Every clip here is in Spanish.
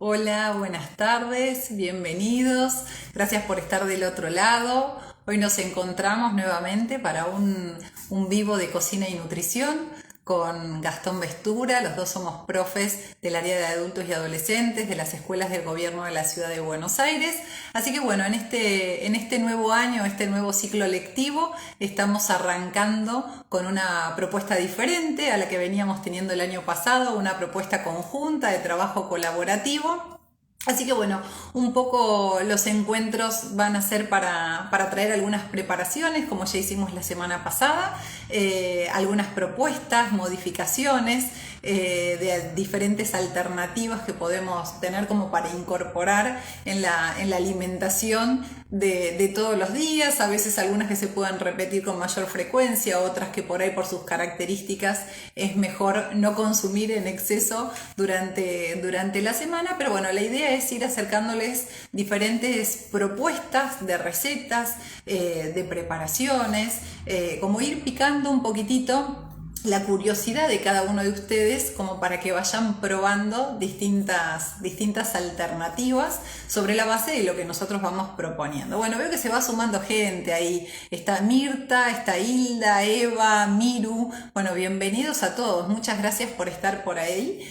Hola, buenas tardes, bienvenidos. Gracias por estar del otro lado. Hoy nos encontramos nuevamente para un vivo de cocina y nutrición con Gastón Vestura. Los dos somos profes del área de adultos y adolescentes de las escuelas del gobierno de la ciudad de Buenos Aires. Así que bueno, en este nuevo año, este nuevo ciclo lectivo, estamos arrancando con una propuesta diferente a la que veníamos teniendo el año pasado, una propuesta conjunta de trabajo colaborativo. Así que bueno, un poco los encuentros van a ser para traer algunas preparaciones, como ya hicimos la semana pasada, algunas propuestas, modificaciones de diferentes alternativas que podemos tener como para incorporar en la alimentación de todos los días, a veces algunas que se puedan repetir con mayor frecuencia, otras que por ahí por sus características es mejor no consumir en exceso durante la semana, pero bueno, la idea es ir acercándoles diferentes propuestas de recetas, de preparaciones, como ir picando un poquitito la curiosidad de cada uno de ustedes como para que vayan probando distintas alternativas sobre la base de lo que nosotros vamos proponiendo. Bueno, veo que se va sumando gente ahí. Está Mirta, está Hilda, Eva, Miru. Bueno, bienvenidos a todos. Muchas gracias por estar por ahí.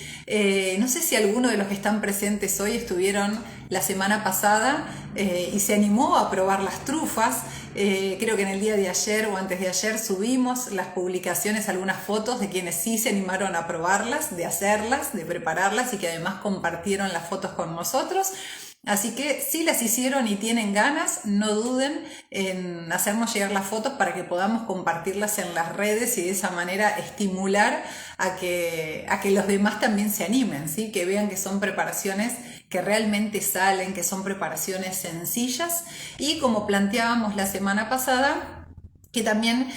No sé si alguno de los que están presentes hoy estuvieron la semana pasada y se animó a probar las trufas. Creo que en el día de ayer o antes de ayer subimos las publicaciones, algunas fotos de quienes sí se animaron a probarlas, de hacerlas, de prepararlas y que además compartieron las fotos con nosotros. Así que si las hicieron y tienen ganas, no duden en hacernos llegar las fotos para que podamos compartirlas en las redes y de esa manera estimular a que los demás también se animen, ¿sí? Que vean que son preparaciones que realmente salen, que son preparaciones sencillas y como planteábamos la semana pasada, que también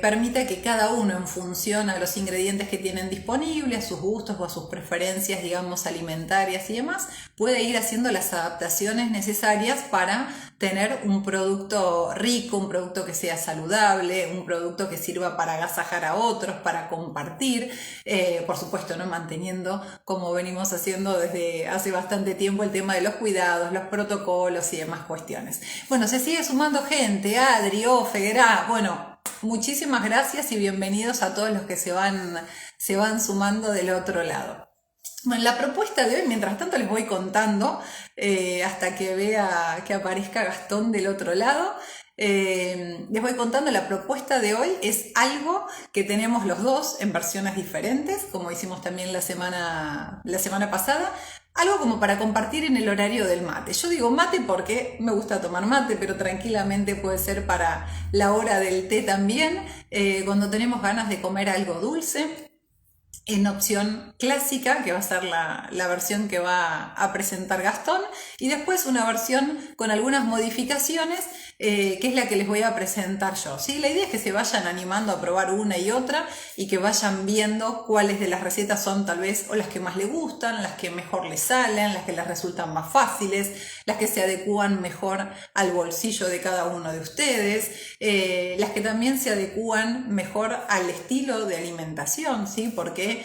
permita que cada uno en función a los ingredientes que tienen disponibles, a sus gustos o a sus preferencias, digamos, alimentarias y demás, pueda ir haciendo las adaptaciones necesarias para tener un producto rico, un producto que sea saludable, un producto que sirva para agasajar a otros, para compartir, por supuesto, ¿no? Manteniendo, como venimos haciendo desde hace bastante tiempo, el tema de los cuidados, los protocolos y demás cuestiones. Bueno, se sigue sumando gente, Adri, Ofe, bueno, muchísimas gracias y bienvenidos a todos los que se van sumando del otro lado. Bueno, la propuesta de hoy, mientras tanto les voy contando hasta que vea que aparezca Gastón del otro lado. Les voy contando, la propuesta de hoy es algo que tenemos los dos en versiones diferentes, como hicimos también la semana pasada, algo como para compartir en el horario del mate. Yo digo mate porque me gusta tomar mate, pero tranquilamente puede ser para la hora del té también, cuando tenemos ganas de comer algo dulce en opción clásica, que va a ser la versión que va a presentar Gastón, y después una versión con algunas modificaciones, que es la que les voy a presentar yo. ¿Sí? La idea es que se vayan animando a probar una y otra y que vayan viendo cuáles de las recetas son tal vez o las que más les gustan, las que mejor les salen, las que les resultan más fáciles, las que se adecúan mejor al bolsillo de cada uno de ustedes, las que también se adecúan mejor al estilo de alimentación, ¿sí? Porque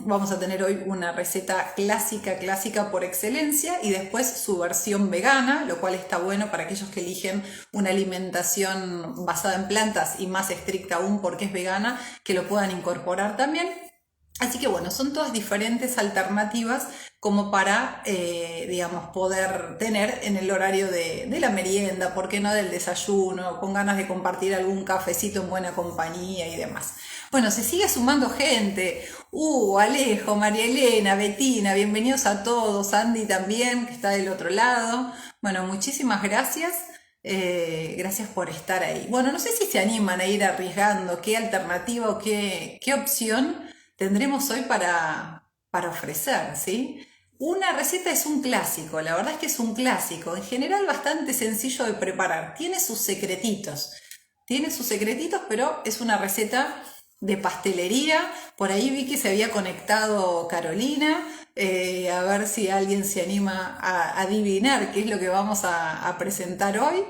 vamos a tener hoy una receta clásica por excelencia y después su versión vegana, lo cual está bueno para aquellos que eligen una alimentación basada en plantas y más estricta aún porque es vegana, que lo puedan incorporar también. Así que bueno, son todas diferentes alternativas como para, digamos, poder tener en el horario de la merienda, ¿por qué no del desayuno, con ganas de compartir algún cafecito en buena compañía y demás? Bueno, se sigue sumando gente. Alejo, María Elena, Betina, bienvenidos a todos. Andy también, que está del otro lado. Bueno, muchísimas gracias. Gracias por estar ahí. Bueno, no sé si se animan a ir arriesgando qué alternativa o qué opción tendremos hoy para ofrecer, ¿sí? Una receta es un clásico, la verdad es que es un clásico, en general bastante sencillo de preparar, tiene sus secretitos, pero es una receta de pastelería. Por ahí vi que se había conectado Carolina, a ver si alguien se anima a adivinar qué es lo que vamos a presentar hoy.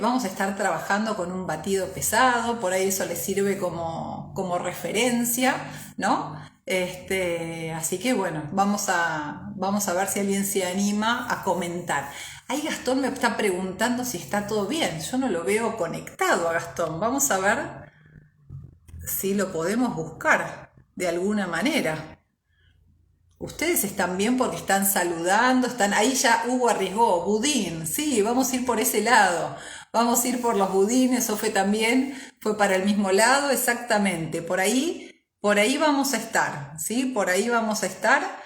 Vamos a estar trabajando con un batido pesado, por ahí eso les sirve como referencia, ¿no? Así que bueno, vamos a ver si alguien se anima a comentar. Ahí Gastón me está preguntando si está todo bien. Yo no lo veo conectado a Gastón. Vamos a ver si lo podemos buscar de alguna manera. Ustedes están bien porque están saludando, están ahí ya Hugo arriesgó, budín, sí, vamos a ir por ese lado, vamos a ir por los budines, Sofe también fue para el mismo lado, exactamente, por ahí vamos a estar, ¿sí? Por ahí vamos a estar,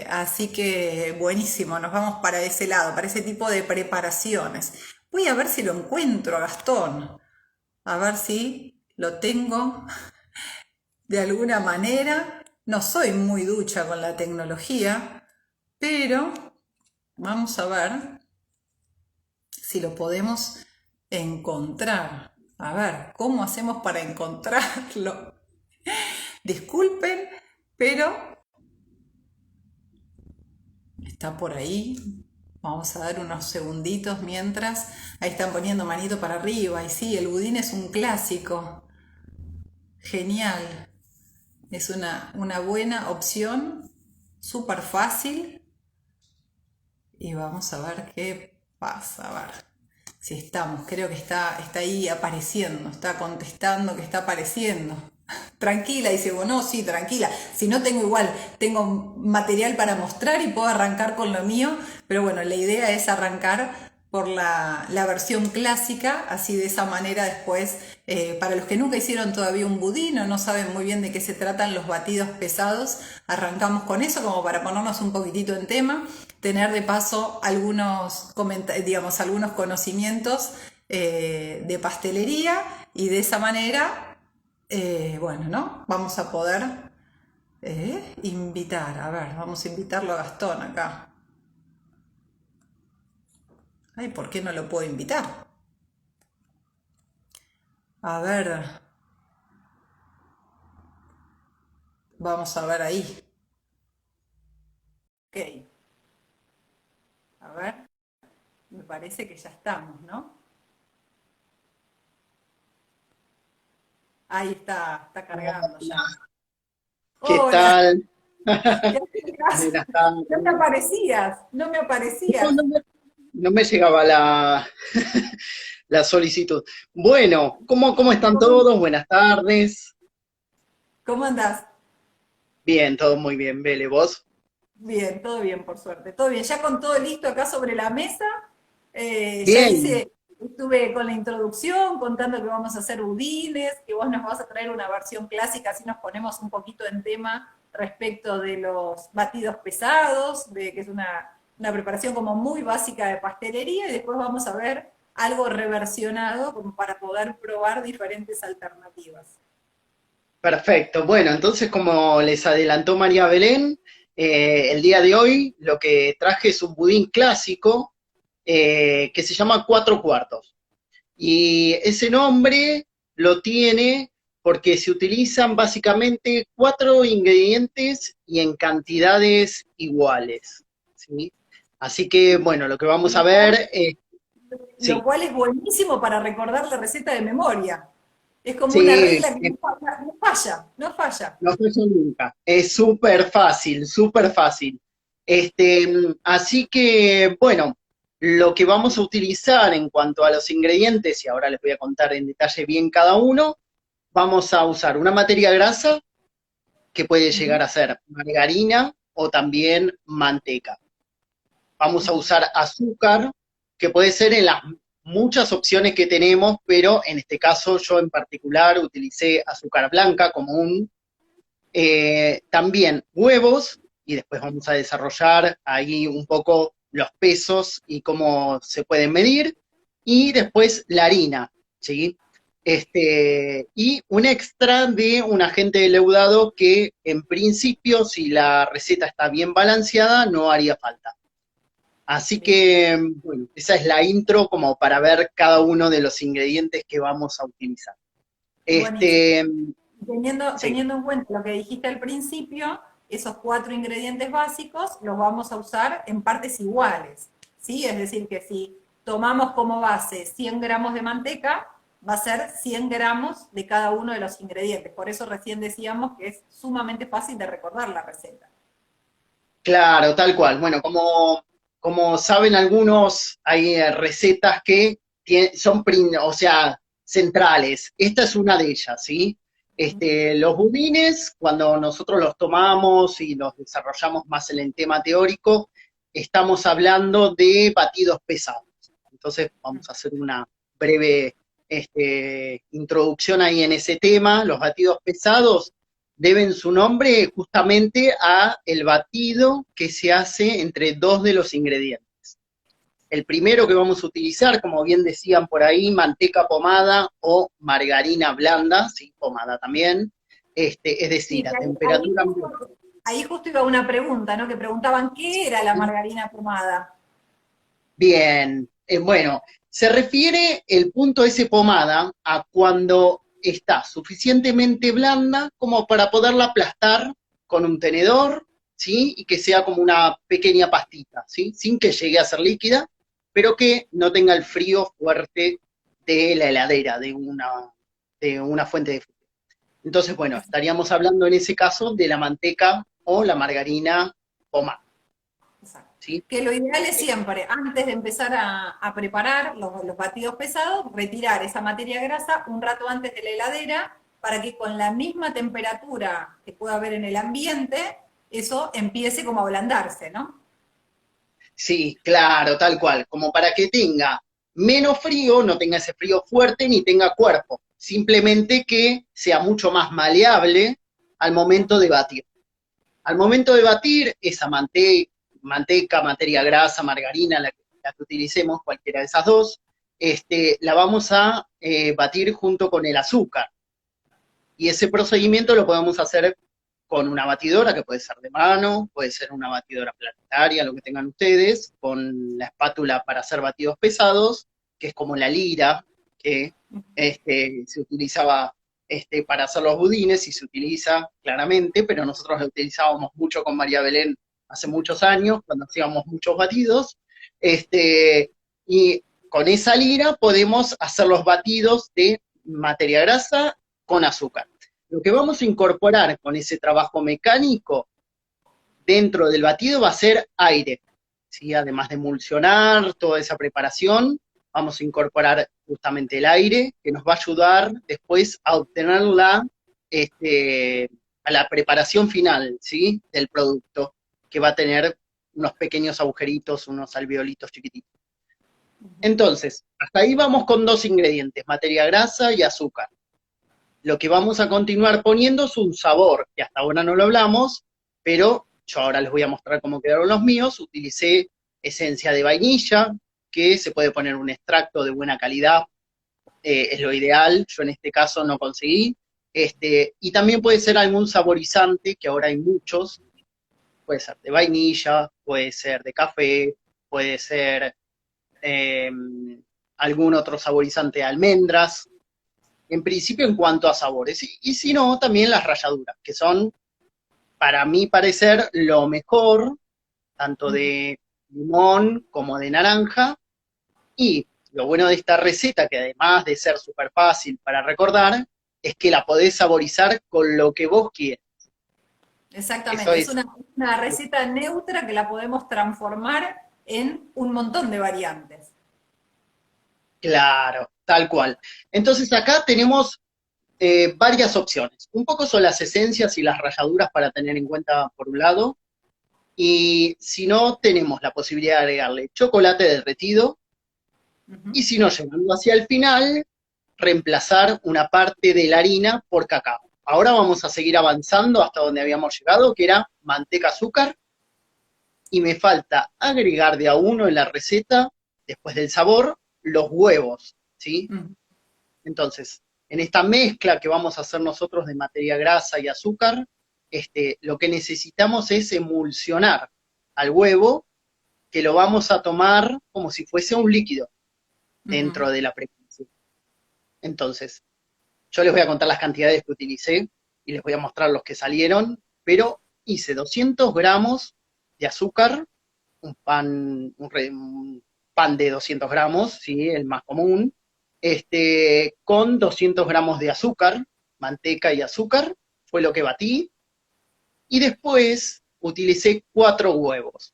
así que buenísimo, nos vamos para ese lado, para ese tipo de preparaciones. Voy a ver si lo encuentro a Gastón, a ver si lo tengo de alguna manera. No soy muy ducha con la tecnología, pero vamos a ver si lo podemos encontrar. A ver, ¿cómo hacemos para encontrarlo? Disculpen, pero está por ahí. Vamos a dar unos segunditos mientras. Ahí están poniendo manito para arriba. Y sí, el budín es un clásico. Genial. Es una buena opción, súper fácil. Y vamos a ver qué pasa, a ver si estamos. Creo que está ahí apareciendo, está contestando que está apareciendo. Tranquila, dice, bueno, sí, tranquila. Si no tengo igual, tengo material para mostrar y puedo arrancar con lo mío, pero bueno, la idea es arrancar por la versión clásica, así de esa manera después, para los que nunca hicieron todavía un budín o no saben muy bien de qué se tratan los batidos pesados, arrancamos con eso como para ponernos un poquitito en tema, tener de paso algunos, digamos, algunos conocimientos de pastelería y de esa manera, bueno, ¿no? Vamos a poder invitar, a ver, vamos a invitarlo a Gastón acá. Ay, ¿por qué no lo puedo invitar? A ver, vamos a ver ahí. Ok, a ver, me parece que ya estamos, ¿no? Ahí está cargando ya. ¿Qué Hola, tal? ¿qué hacías? Buenas No me tardes. aparecías, no me No, aparecías. no me llegaba la solicitud. Bueno, ¿cómo están ¿Cómo, todos? Buenas tardes. cómo andás? Bien, todo muy bien, Bele, ¿vos? Bien, todo bien, por suerte. Todo bien, ya con todo listo acá sobre la mesa. Ya Bien, hice, estuve con la introducción contando que vamos a hacer budines, que vos nos vas a traer una versión clásica, así nos ponemos un poquito en tema respecto de los batidos pesados, de que es una preparación como muy básica de pastelería, y después vamos a ver algo reversionado como para poder probar diferentes alternativas. perfecto. Bueno, entonces como les adelantó María Belén, el día de hoy lo que traje es un budín clásico que se llama Cuatro Cuartos. Y ese nombre lo tiene porque se utilizan básicamente cuatro ingredientes y en cantidades iguales, ¿sí? Así que, bueno, lo que vamos a Lo cual, ver es, lo sí, cual es buenísimo para recordar la receta de memoria. Es como una sí, regla que no falla, no falla, no falla. no fue nunca. Es súper fácil, súper fácil. Así que, bueno, lo que vamos a utilizar en cuanto a los ingredientes, y ahora les voy a contar en detalle bien cada uno, vamos a usar una materia grasa, que puede llegar Ujú, a ser margarina o también manteca. Vamos a ujú. usar azúcar, que puede ser en las muchas opciones que tenemos, pero en este caso yo en particular utilicé azúcar blanca común. También huevos, y después vamos a desarrollar ahí un poco los pesos y cómo se pueden medir. Y después la harina, ¿sí? Y un extra de un agente de leudado que en principio, si la receta está bien balanceada, no haría falta. Así Bien. que, bueno, esa es la intro como para ver cada uno de los ingredientes que vamos a utilizar. Buenísimo. Este, sí, Teniendo en cuenta lo que dijiste al principio, esos cuatro ingredientes básicos los vamos a usar en partes iguales, ¿sí? Es decir, que si tomamos como base 100 gramos de manteca, va a ser 100 gramos de cada uno de los ingredientes. Por eso recién decíamos que es sumamente fácil de recordar la receta. Claro, tal cual. Bueno, como saben algunos, hay recetas que son, o sea, centrales. Esta es una de ellas, ¿sí? Los budines, cuando nosotros los tomamos y los desarrollamos más en el tema teórico, estamos hablando de batidos pesados. Entonces, vamos a hacer una breve introducción ahí en ese tema. Los batidos pesados deben su nombre justamente a el batido que se hace entre dos de los ingredientes. El primero que vamos a utilizar, como bien decían por ahí, manteca pomada o margarina blanda, sí, pomada también, es Sí, decir, a ahí temperatura ambiente. ahí justo iba una pregunta, ¿no? Que preguntaban qué era la margarina pomada. Bien, bueno, se refiere el punto ese pomada a cuando está suficientemente blanda como para poderla aplastar con un tenedor, ¿sí? Y que sea como una pequeña pastita, ¿sí? Sin que llegue a ser líquida, pero que no tenga el frío fuerte de la heladera, de una fuente de frío. Entonces, bueno, estaríamos hablando en ese caso de la manteca o la margarina pomada, Exacto. ¿sí? Que lo ideal es siempre, antes de empezar a preparar los batidos pesados, retirar esa materia grasa un rato antes de la heladera para que con la misma temperatura que pueda haber en el ambiente, eso empiece como a ablandarse, ¿no? Sí, claro, tal cual, como para que tenga menos frío, no tenga ese frío fuerte ni tenga cuerpo, simplemente que sea mucho más maleable al momento de batir. Al momento de batir, esa manteca, materia grasa, margarina, la que utilicemos, cualquiera de esas dos, la vamos a batir junto con el azúcar. Y ese procedimiento lo podemos hacer con una batidora, que puede ser de mano, puede ser una batidora planetaria, lo que tengan ustedes, con la espátula para hacer batidos pesados, que es como la lira, que se utilizaba para hacer los budines y se utiliza claramente, pero nosotros la utilizábamos mucho con María Belén hace muchos años, cuando hacíamos muchos batidos, y con esa lira podemos hacer los batidos de materia grasa con azúcar. Lo que vamos a incorporar con ese trabajo mecánico dentro del batido va a ser aire, ¿sí? Además de emulsionar toda esa preparación, vamos a incorporar justamente el aire, que nos va a ayudar después a obtener a la preparación final, ¿sí? Del producto, que va a tener unos pequeños agujeritos, unos alveolitos chiquititos. Entonces, hasta ahí vamos con dos ingredientes, materia grasa y azúcar. Lo que vamos a continuar poniendo es un sabor, que hasta ahora no lo hablamos, pero yo ahora les voy a mostrar cómo quedaron los míos. Utilicé esencia de vainilla, que se puede poner un extracto de buena calidad, es lo ideal, yo en este caso no conseguí. Y también puede ser algún saborizante, que ahora hay muchos, puede ser de vainilla, puede ser de café, puede ser eh, algún otro saborizante de almendras, en principio en cuanto a sabores, y si no, también las ralladuras, que son, para mi parecer, lo mejor, tanto de limón como de naranja, y lo bueno de esta receta, que además de ser súper fácil para recordar, es que la podés saborizar con lo que vos quieras. Eso Exactamente, es es, una receta neutra que la podemos transformar en un montón de variantes. claro, tal cual. Entonces acá tenemos varias opciones. Un poco son las esencias y las ralladuras para tener en cuenta por un lado, y si no, tenemos la posibilidad de agregarle chocolate derretido, y si no, llegando hacia el final, reemplazar una parte de la harina por cacao. Ahora vamos a seguir avanzando hasta donde habíamos llegado, que era manteca, azúcar, y me falta agregar de a uno en la receta, después del sabor, los huevos, ¿sí? Entonces, en esta mezcla que vamos a hacer nosotros de materia grasa y azúcar, lo que necesitamos es emulsionar al huevo, que lo vamos a tomar como si fuese un líquido dentro de la preparación. Entonces, yo les voy a contar las cantidades que utilicé y les voy a mostrar los que salieron, pero hice 200 gramos de azúcar, un pan de 200 gramos, ¿sí? El más común, con 200 gramos de azúcar, manteca y azúcar, fue lo que batí, y después utilicé 4 huevos.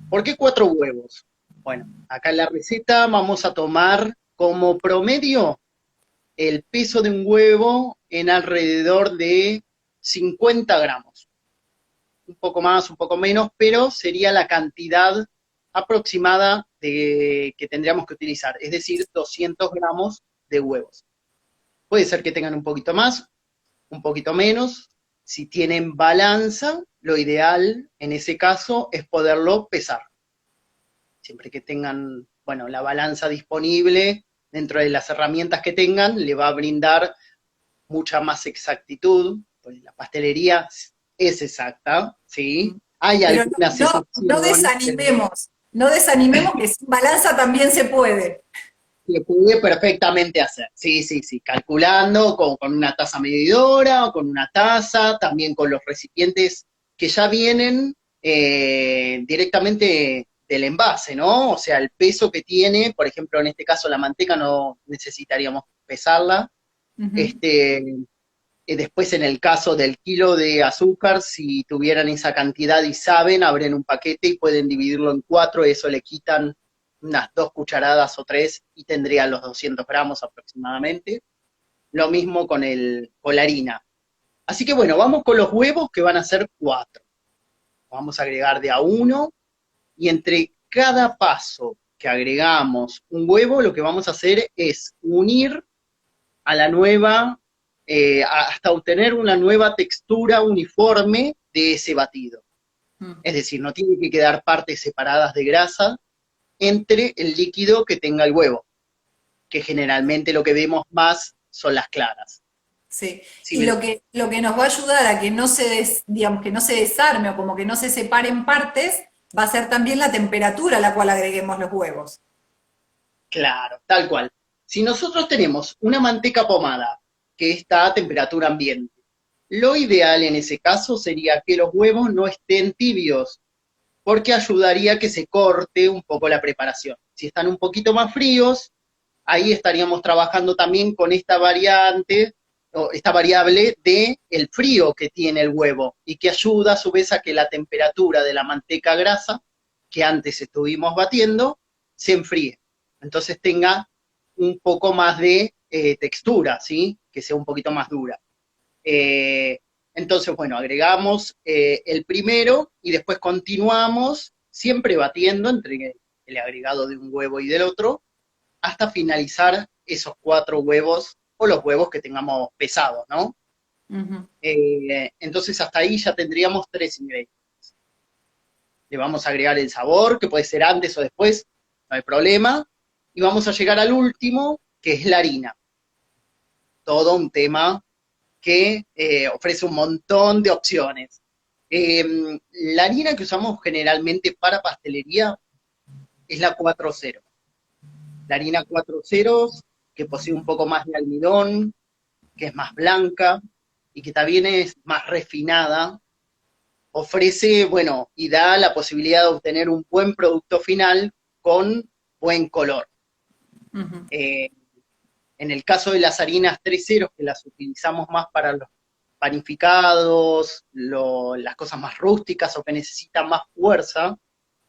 ¿Por qué 4 huevos? Bueno, acá en la receta vamos a tomar como promedio el peso de un huevo en alrededor de 50 gramos. Un poco más, un poco menos, pero sería la cantidad aproximada que tendríamos que utilizar, es decir, 200 gramos de huevos. Puede ser que tengan un poquito más, un poquito menos. Si tienen balanza, lo ideal en ese caso es poderlo pesar. Siempre que tengan, bueno, la balanza disponible dentro de las herramientas que tengan, le va a brindar mucha más exactitud, pues la pastelería es exacta, ¿sí? Hay Pero algunas no excepciones. no desanimemos que sin balanza también se puede. Se puede perfectamente hacer, sí, sí, sí, calculando con una taza medidora o con una taza, también con los recipientes que ya vienen directamente del envase, ¿no? O sea, el peso que tiene, por ejemplo, en este caso la manteca no necesitaríamos pesarla. Después en el caso del kilo de azúcar, si tuvieran esa cantidad y saben, abren un paquete y pueden dividirlo en 4, eso le quitan unas 2 cucharadas o 3 y tendrían los 200 gramos aproximadamente. Lo mismo con la harina. Así que bueno, vamos con los huevos que van a ser 4. Vamos a agregar de a 1 y entre cada paso que agregamos un huevo, lo que vamos a hacer es unir a la nueva, hasta obtener una nueva textura uniforme de ese batido. Es decir, no tiene que quedar partes separadas de grasa entre el líquido que tenga el huevo, que generalmente lo que vemos más son las claras. Sí, ¿Sí? y lo que nos va a ayudar a que no digamos, que no se desarme o como que no se separe en partes, va a ser también la temperatura a la cual agreguemos los huevos. Claro, tal cual. Si nosotros tenemos una manteca pomada que está a temperatura ambiente, lo ideal en ese caso sería que los huevos no estén tibios, porque ayudaría a que se corte un poco la preparación. Si están un poquito más fríos, ahí estaríamos trabajando también con esta variante, o esta variable de el frío que tiene el huevo, y que ayuda a su vez a que la temperatura de la manteca grasa, que antes estuvimos batiendo, se enfríe. Entonces tenga un poco más de textura, ¿sí? Que sea un poquito más dura. Entonces, bueno, agregamos el primero y después continuamos siempre batiendo entre el agregado de un huevo y del otro hasta finalizar esos 4 huevos o los huevos que tengamos pesados, ¿no? Entonces hasta ahí ya tendríamos 3 ingredientes. Le vamos a agregar el sabor, que puede ser antes o después, no hay problema. Y vamos a llegar al último, que es la harina. Todo un tema que ofrece un montón de opciones. La harina que usamos generalmente para pastelería es la 4-0. La harina 4-0, que posee un poco más de almidón, que es más blanca y que también es más refinada, ofrece, bueno, y da la posibilidad de obtener un buen producto final con buen color. En el caso de las harinas 3-0, que las utilizamos más para los panificados, las cosas más rústicas o que necesitan más fuerza,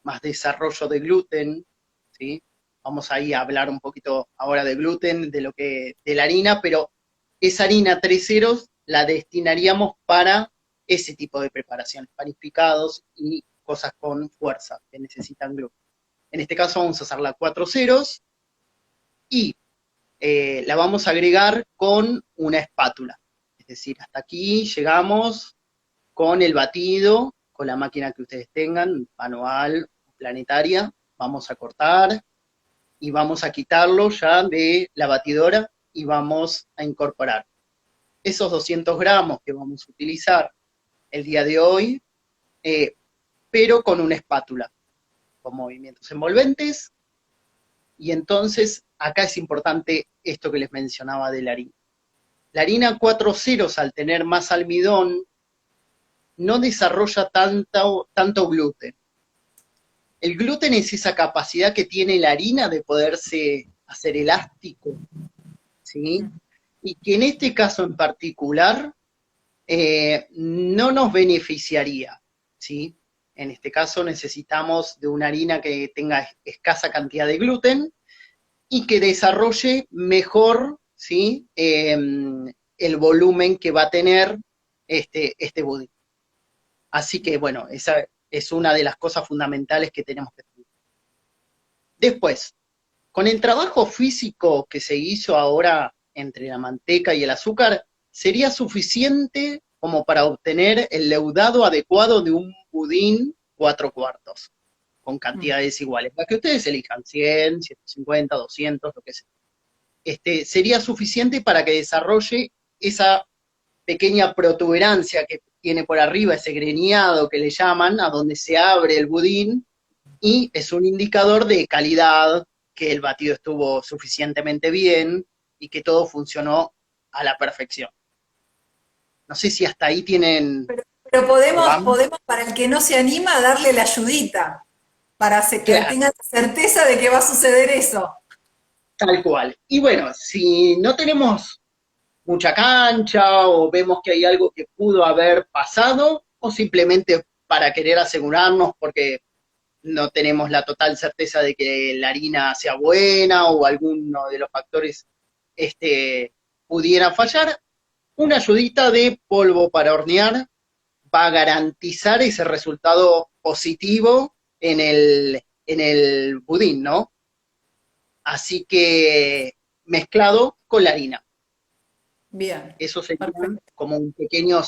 más desarrollo de gluten, ¿sí? Vamos ahí a hablar un poquito ahora de gluten, de la harina, pero esa harina 3-0 la destinaríamos para ese tipo de preparaciones, panificados y cosas con fuerza que necesitan gluten. En este caso vamos a usar la 4-0 y la vamos a agregar con una espátula. Es decir, hasta aquí llegamos con el batido, con la máquina que ustedes tengan, manual, planetaria. Vamos a cortar y vamos a quitarlo ya de la batidora y vamos a incorporar esos 200 gramos que vamos a utilizar el día de hoy, pero con una espátula, con movimientos envolventes. Y entonces, acá es importante esto que les mencionaba de la harina. La harina 4-0, al tener más almidón, no desarrolla tanto gluten. El gluten es esa capacidad que tiene la harina de poderse hacer elástico, ¿sí? Y que en este caso en particular no nos beneficiaría, ¿sí? En este caso necesitamos de una harina que tenga escasa cantidad de gluten y que desarrolle mejor, ¿sí? El volumen que va a tener este budín. Así que, bueno, esa es una de las cosas fundamentales que tenemos que tener. Después, con el trabajo físico que se hizo ahora entre la manteca y el azúcar, sería suficiente como para obtener el leudado adecuado de un budín 4/4, con cantidades iguales. La que ustedes elijan, 100, 150, 200, lo que sea. Sería suficiente para que desarrolle esa pequeña protuberancia que tiene por arriba, ese greñado que le llaman, a donde se abre el budín, y es un indicador de calidad, que el batido estuvo suficientemente bien y que todo funcionó a la perfección. No sé si hasta ahí tienen... Pero ¿Vamos? podemos, para el que no se anima, darle la ayudita, para que Claro, tenga certeza de que va a suceder eso. tal cual. Y bueno, si no tenemos mucha cancha o vemos que hay algo que pudo haber pasado, o simplemente para querer asegurarnos porque no tenemos la total certeza de que la harina sea buena o alguno de los factores pudiera fallar, una ayudita de polvo para hornear va a garantizar ese resultado positivo en el budín, ¿no? Así que mezclado con la harina. Bien, Eso sería perfecto. como un pequeño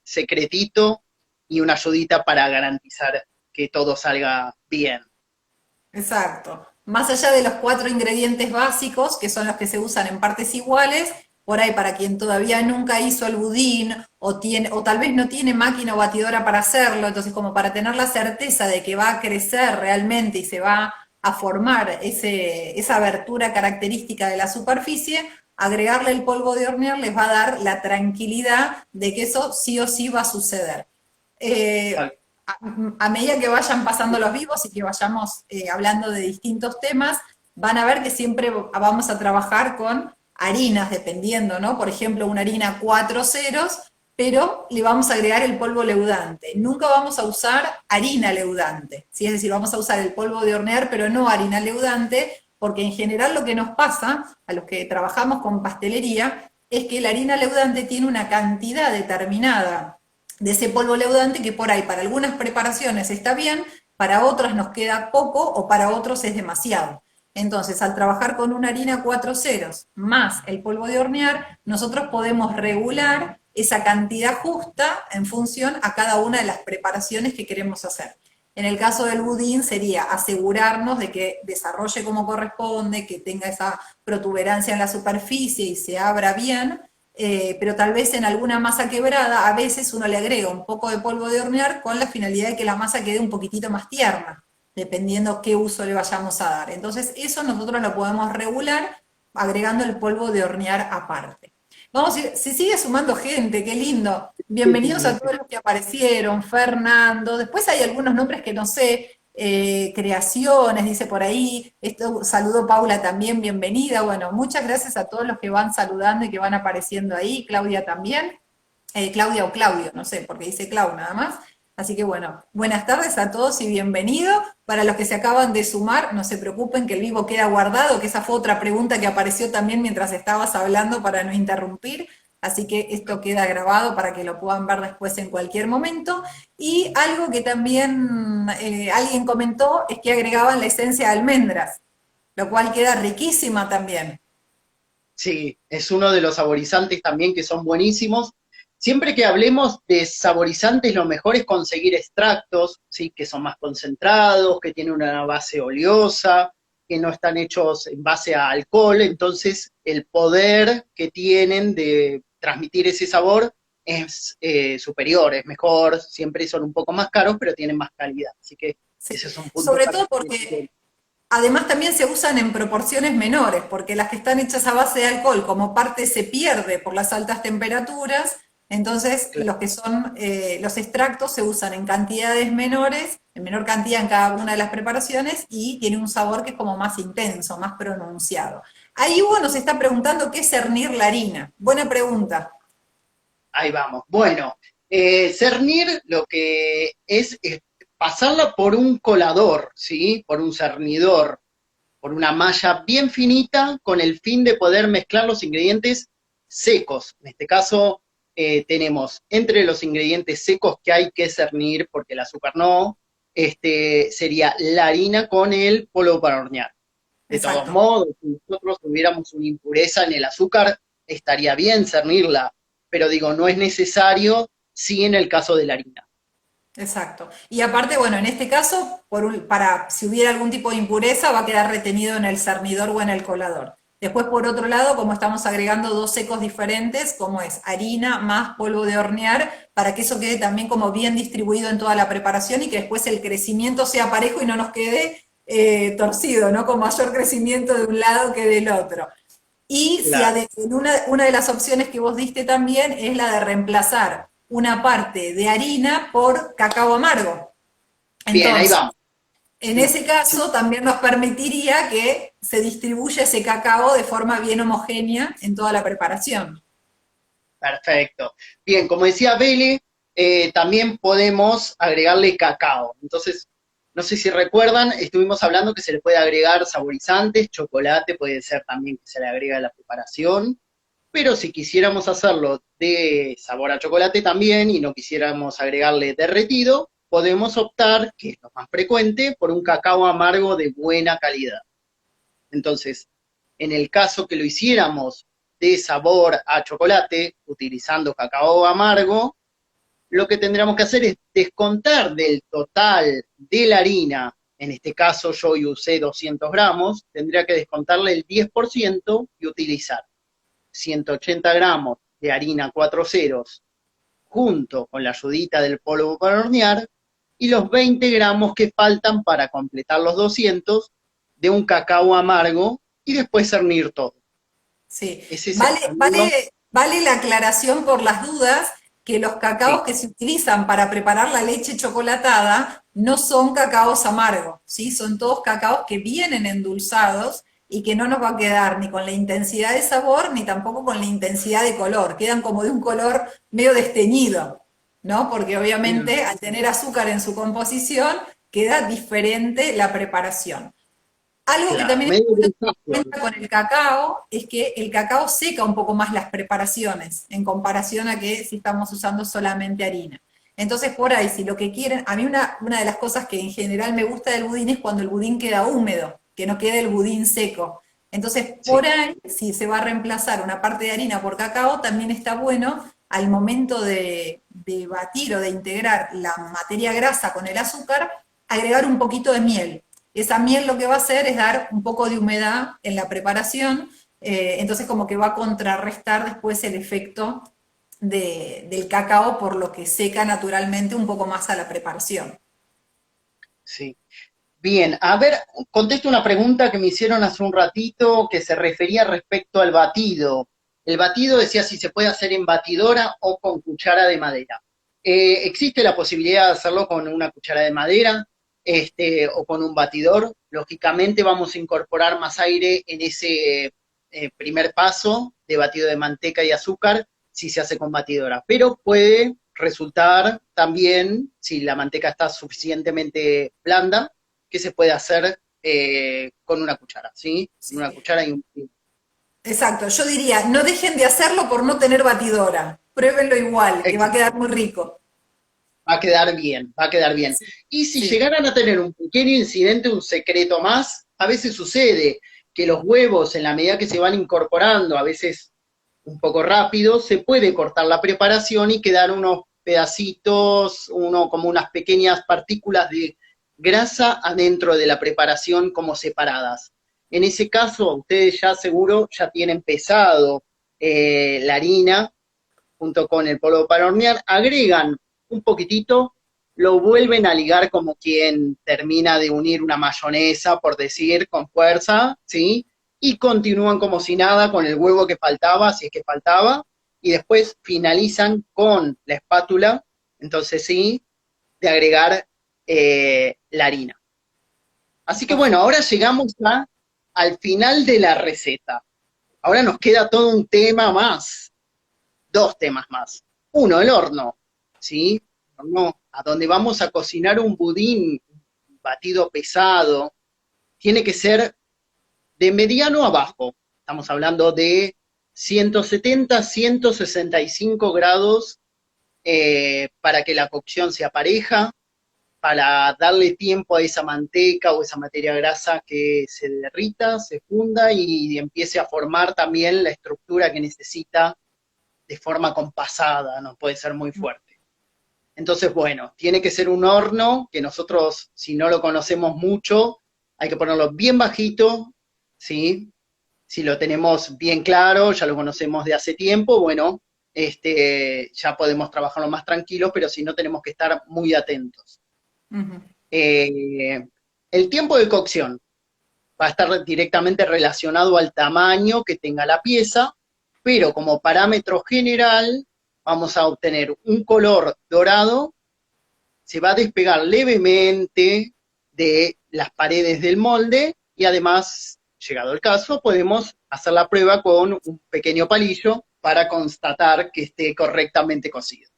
secretito y una ayudita para garantizar que todo salga bien. Exacto. Más allá de los 4 ingredientes básicos, que son los que se usan en partes iguales, por ahí para quien todavía nunca hizo el budín o tal vez no tiene máquina o batidora para hacerlo, entonces como para tener la certeza de que va a crecer realmente y se va a formar esa abertura característica de la superficie, agregarle el polvo de hornear les va a dar la tranquilidad de que eso sí o sí va a suceder. Eh, Tal- a medida que vayan pasando los vivos y que vayamos hablando de distintos temas, van a ver que siempre vamos a trabajar con harinas, dependiendo, ¿no? Por ejemplo, una harina 4 ceros, pero le vamos a agregar el polvo leudante. Nunca vamos a usar harina leudante, ¿sí? Es decir, vamos a usar el polvo de hornear, pero no harina leudante, porque en general lo que nos pasa a los que trabajamos con pastelería es que la harina leudante tiene una cantidad determinada de ese polvo leudante que por ahí para algunas preparaciones está bien, para otras nos queda poco o para otros es demasiado. Entonces, al trabajar con una harina 4 ceros más el polvo de hornear, nosotros podemos regular esa cantidad justa en función a cada una de las preparaciones que queremos hacer. En el caso del budín sería asegurarnos de que desarrolle como corresponde, que tenga esa protuberancia en la superficie y se abra bien, pero tal vez en alguna masa quebrada a veces uno le agrega un poco de polvo de hornear con la finalidad de que la masa quede un poquitito más tierna, dependiendo qué uso le vayamos a dar. Entonces eso nosotros lo podemos regular agregando el polvo de hornear aparte. Vamos a ir, se sigue sumando gente, qué lindo. Bienvenidos a todos los que aparecieron, Fernando. Después hay algunos nombres que no sé, creaciones, dice por ahí. Esto, saludo Paula también, bienvenida. Bueno, muchas gracias a todos los que van saludando y que van apareciendo ahí. Claudia también. Claudia o Claudio, no sé, porque dice Clau nada más. Así que bueno, buenas tardes a todos y bienvenido. Para los que se acaban de sumar, no se preocupen que el vivo queda guardado, que esa fue otra pregunta que apareció también mientras estabas hablando para no interrumpir. Así que esto queda grabado para que lo puedan ver después en cualquier momento. Y algo que también alguien comentó es que agregaban la esencia de almendras, lo cual queda riquísima también. Sí, es uno de los saborizantes también que son buenísimos. Siempre que hablemos de saborizantes, lo mejor es conseguir extractos, ¿sí? Que son más concentrados, que tienen una base oleosa, que no están hechos en base a alcohol, entonces el poder que tienen de transmitir ese sabor es superior, es mejor, siempre son un poco más caros, pero tienen más calidad. Así que Sí. ese es un punto Sobre para todo tener en porque cuenta. además también se usan en proporciones menores, porque las que están hechas a base de alcohol, como parte se pierde por las altas temperaturas, entonces los que son los extractos se usan en cantidades menores, en menor cantidad en cada una de las preparaciones, y tiene un sabor que es como más intenso, más pronunciado. Ahí Hugo nos está preguntando qué es cernir la harina. Buena pregunta. Ahí vamos. Bueno, cernir lo que es pasarla por un colador, ¿sí? Por un cernidor, por una malla bien finita con el fin de poder mezclar los ingredientes secos. En este caso tenemos entre los ingredientes secos que hay que cernir, porque el azúcar no, sería la harina con el polvo para hornear. De todos Exacto. modos, si nosotros tuviéramos una impureza en el azúcar, estaría bien cernirla, pero digo, no es necesario, sí en el caso de la harina. Exacto. Y aparte, bueno, en este caso, para si hubiera algún tipo de impureza, va a quedar retenido en el cernidor o en el colador. Después, por otro lado, como estamos agregando dos secos diferentes, como es harina más polvo de hornear, para que eso quede también como bien distribuido en toda la preparación y que después el crecimiento sea parejo y no nos quede torcido, ¿no? Con mayor crecimiento de un lado que del otro. Y si Claro. una de las opciones que vos diste también es la de reemplazar una parte de harina por cacao amargo. Bien, ahí Entonces, vamos. en Sí, ese sí, caso también nos permitiría que se distribuya ese cacao de forma bien homogénea en toda la preparación. perfecto. Bien, como decía Bele, también podemos agregarle cacao. Entonces, no sé si recuerdan, estuvimos hablando que se le puede agregar saborizantes, chocolate puede ser también que se le agrega a la preparación, pero si quisiéramos hacerlo de sabor a chocolate también y no quisiéramos agregarle derretido, podemos optar, que es lo más frecuente, por un cacao amargo de buena calidad. Entonces, en el caso que lo hiciéramos de sabor a chocolate, utilizando cacao amargo, lo que tendríamos que hacer es descontar del total de la harina, en este caso yo usé 200 gramos, tendría que descontarle el 10% y utilizar 180 gramos de harina 4 ceros junto con la ayudita del polvo para hornear y los 20 gramos que faltan para completar los 200 de un cacao amargo y después cernir todo. Sí, Ese vale, sería uno. vale la aclaración por las dudas que los cacaos Sí, que se utilizan para preparar la leche chocolatada no son cacaos amargos, ¿sí? Son todos cacaos que vienen endulzados y que no nos va a quedar ni con la intensidad de sabor ni tampoco con la intensidad de color. Quedan como de un color medio desteñido, ¿no? Porque claro, obviamente al tener azúcar en su composición queda diferente la preparación. Algo que claro, también es medio bueno tener en grisáceo. cuenta con el cacao es que el cacao seca un poco más las preparaciones en comparación a que si estamos usando solamente harina. Entonces, por ahí, si lo que quieren, a mí una de las cosas que en general me gusta del budín es cuando el budín queda húmedo, que no quede el budín seco. Entonces, por Sí, ahí, si se va a reemplazar una parte de harina por cacao, también está bueno al momento de batir o de integrar la materia grasa con el azúcar, agregar un poquito de miel. Esa miel lo que va a hacer es dar un poco de humedad en la preparación, entonces como que va a contrarrestar después el efecto del cacao por lo que seca naturalmente un poco más a la preparación. sí. Bien, a ver, contesto una pregunta que me hicieron hace un ratito que se refería respecto al batido. El batido decía si se puede hacer en batidora o con cuchara de madera. Existe la posibilidad de hacerlo con una cuchara de madera, o con un batidor. Lógicamente vamos a incorporar más aire en ese primer paso de batido de manteca y azúcar si se hace con batidora, pero puede resultar también, si la manteca está suficientemente blanda, que se puede hacer con una cuchara, ¿sí? Con Sí. una cuchara y un... Exacto, yo diría, no dejen de hacerlo por no tener batidora, pruébenlo igual, que va a quedar muy rico. Va a quedar bien, va a quedar bien. Sí, Y si sí, llegaran a tener un pequeño incidente, un secreto más, a veces sucede que los huevos, en la medida que se van incorporando, a veces un poco rápido, se puede cortar la preparación y quedar unos pedacitos, uno como unas pequeñas partículas de grasa adentro de la preparación como separadas. En ese caso, ustedes ya seguro ya tienen pesado la harina junto con el polvo para hornear, agregan un poquitito, lo vuelven a ligar como quien termina de unir una mayonesa, por decir, con fuerza, ¿sí? Y continúan como si nada con el huevo que faltaba, si es que faltaba, y después finalizan con la espátula, entonces sí, de agregar la harina. Así que bueno, perfecto. ahora llegamos al final de la receta. Ahora nos queda todo un tema más, dos temas más. Uno, el horno, ¿sí? Horno a donde vamos a cocinar un budín, un batido pesado, tiene que ser de mediano a bajo. Estamos hablando de 170, 165 grados para que la cocción sea pareja, para darle tiempo a esa manteca o esa materia grasa que se derrita, se funda y empiece a formar también la estructura que necesita de forma compasada, no puede ser muy fuerte. Entonces, bueno, tiene que ser un horno que nosotros, si no lo conocemos mucho, hay que ponerlo bien bajito, ¿sí? Si lo tenemos bien claro, ya lo conocemos de hace tiempo, bueno, ya podemos trabajarlo más tranquilos, pero si no tenemos que estar muy atentos. Ujú. El tiempo de cocción va a estar directamente relacionado al tamaño que tenga la pieza, pero como parámetro general vamos a obtener un color dorado, se va a despegar levemente de las paredes del molde y además, llegado el caso, podemos hacer la prueba con un pequeño palillo para constatar que esté correctamente cocido.